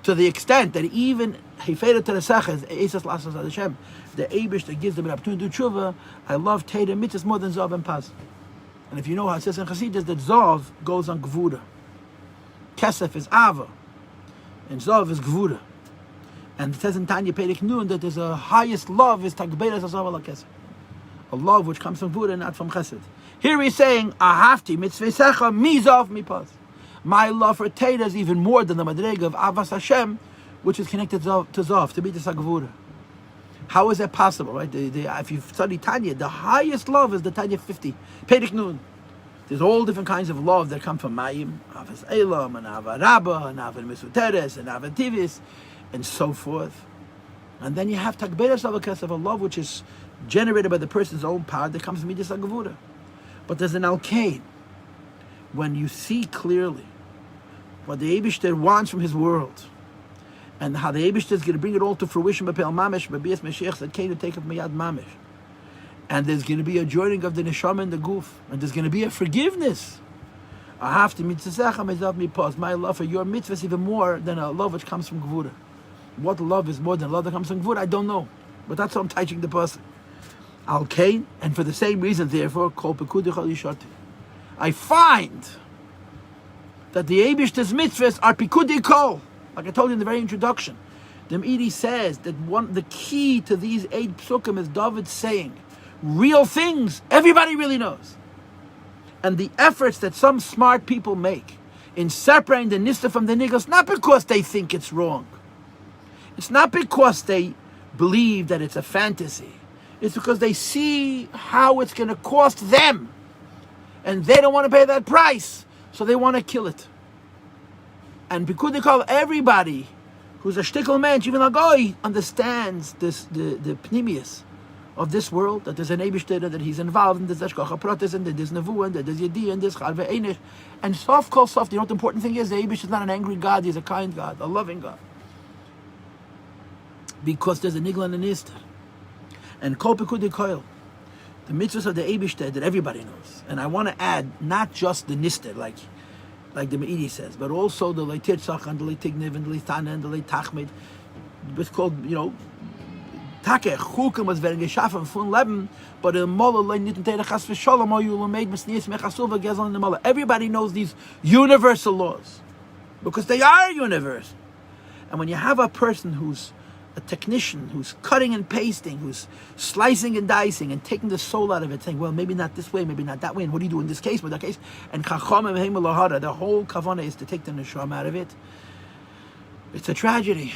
to the extent that even hefeda teresach is esas lasas Hashem, the Eibusher gives them an opportunity to do tshuva. I love Torah mitzvahs more than zav and paz. And if you know how it says in Chassidus that zav goes on gvura, kesef is ava, and zav is gvura. And it says in Tanya Perek Nun that there's a highest love is tagberes hazav ala kesef, a love which comes from gvura, not from chesed. Here he's saying, ahavti mitzvesecha mi zav mi paz. My love for Torah is even more than the madrega of avas Hashem, which is connected to zav, to be the sagvura. How is that possible, right? If you study Tanya, the highest love is the Tanya 50, Perek Nun. There's all different kinds of love that come from Mayim, Avas Elam, and Ava Rabba, and Ava Misuteres, and Ava Tivis, and so forth. And then you have Tagberes Avakas of a love which is generated by the person's own power that comes from Midas HaGevura. But there's an Alkain. When you see clearly what the Eibusher wants from his world, and how the Eibusher is going to bring it all to fruition, B'Peil Mamish, B'Bias Mashiach, that came to take of Miyad Mamish. And there's going to be a joining of the neshama and the guf, and there's going to be a forgiveness. I have to my love for your mitzvah is even more than a love which comes from gvura. What love is more than love that comes from gvura? I don't know, but that's how I'm teaching the person. Al Kain, and for the same reason, therefore, kol pekudei chol yishati. I find that the Eibusher's mitzvahs are pikudei kol, like I told you in the very introduction. The Meiri says that the key to these 8 Pesukim is David saying, real things everybody really knows, and the efforts that some smart people make in separating the nista from the nigos, not because they think it's wrong, it's not because they believe that it's a fantasy, it's because they see how it's going to cost them, and they don't want to pay that price, so they want to kill it. And because they call everybody who's a shtickle mensch, even a goy, understands this, the pnimius of this world, that there's an Eibusher, that he's involved in this Ashkocha Pratis, and there's Nevuah, and there's Yedi, and there's Charve Einish, and soft call soft. You know what the important thing is? The Eibusher is not an angry God, he's a kind God, a loving God. Because there's a Nigla and a Nister. And Kol Pekudei Koil, the mitzvahs of the Eibusher that everybody knows. And I want to add, not just the Nister, like the Meiri says, but also the Leitirtzach, and the Leitigniv, and the Leitana, and the Leitachmid. It's called, Take, Chukim was werden geschaffen von Leben, but in Molle lein nit in Chas v'Sholom oyu made mesnies mechasuv v'gezel in the Molle. Everybody knows these universal laws because they are universal. And when you have a person who's a technician who's cutting and pasting, who's slicing and dicing and taking the soul out of it, saying, well, maybe not this way, maybe not that way, and what do you do in this case, with that case? And the whole kavanah is to take the neshama out of it. It's a tragedy.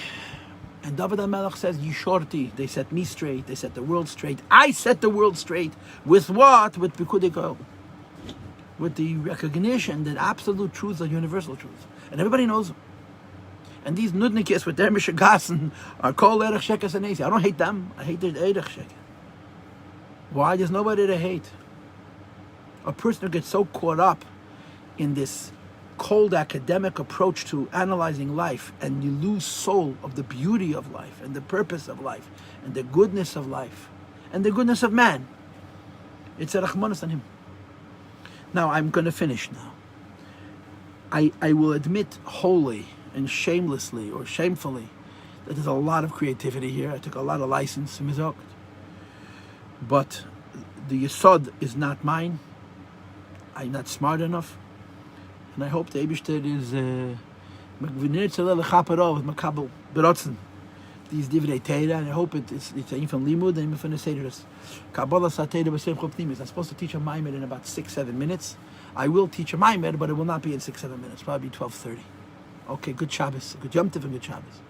And David HaMelech says, Yishorti, they set me straight, they set the world straight. I set the world straight. With what? With Pikudei, with the recognition that absolute truths are universal truths. And everybody knows them. And these nudnikis with their Mishigassen are called Erech Shekas and Esi. I don't hate them, I hate their Erech Shekas. Why? There's nobody to hate. A person who gets so caught up in this cold academic approach to analyzing life, and you lose soul of the beauty of life and the purpose of life and the goodness of life and the goodness of man. It's a rachmanis on him. Now I'm going to finish now. I will admit wholly and shamelessly or shamefully that there's a lot of creativity here. I took a lot of license to Mizok. But the Yesod is not mine. I'm not smart enough. And I hope the Eibishter is makabel berotzen these divrei Torah, and I hope it's even from limud and even from the sederus. Kabbalah satera b'seim chopnimis. I'm supposed to teach a maimer in about 6-7 minutes. I will teach a maimer, but it will not be in 6-7 minutes. Probably 12:30. Okay, good Shabbos, good Yom Tov, and good Shabbos.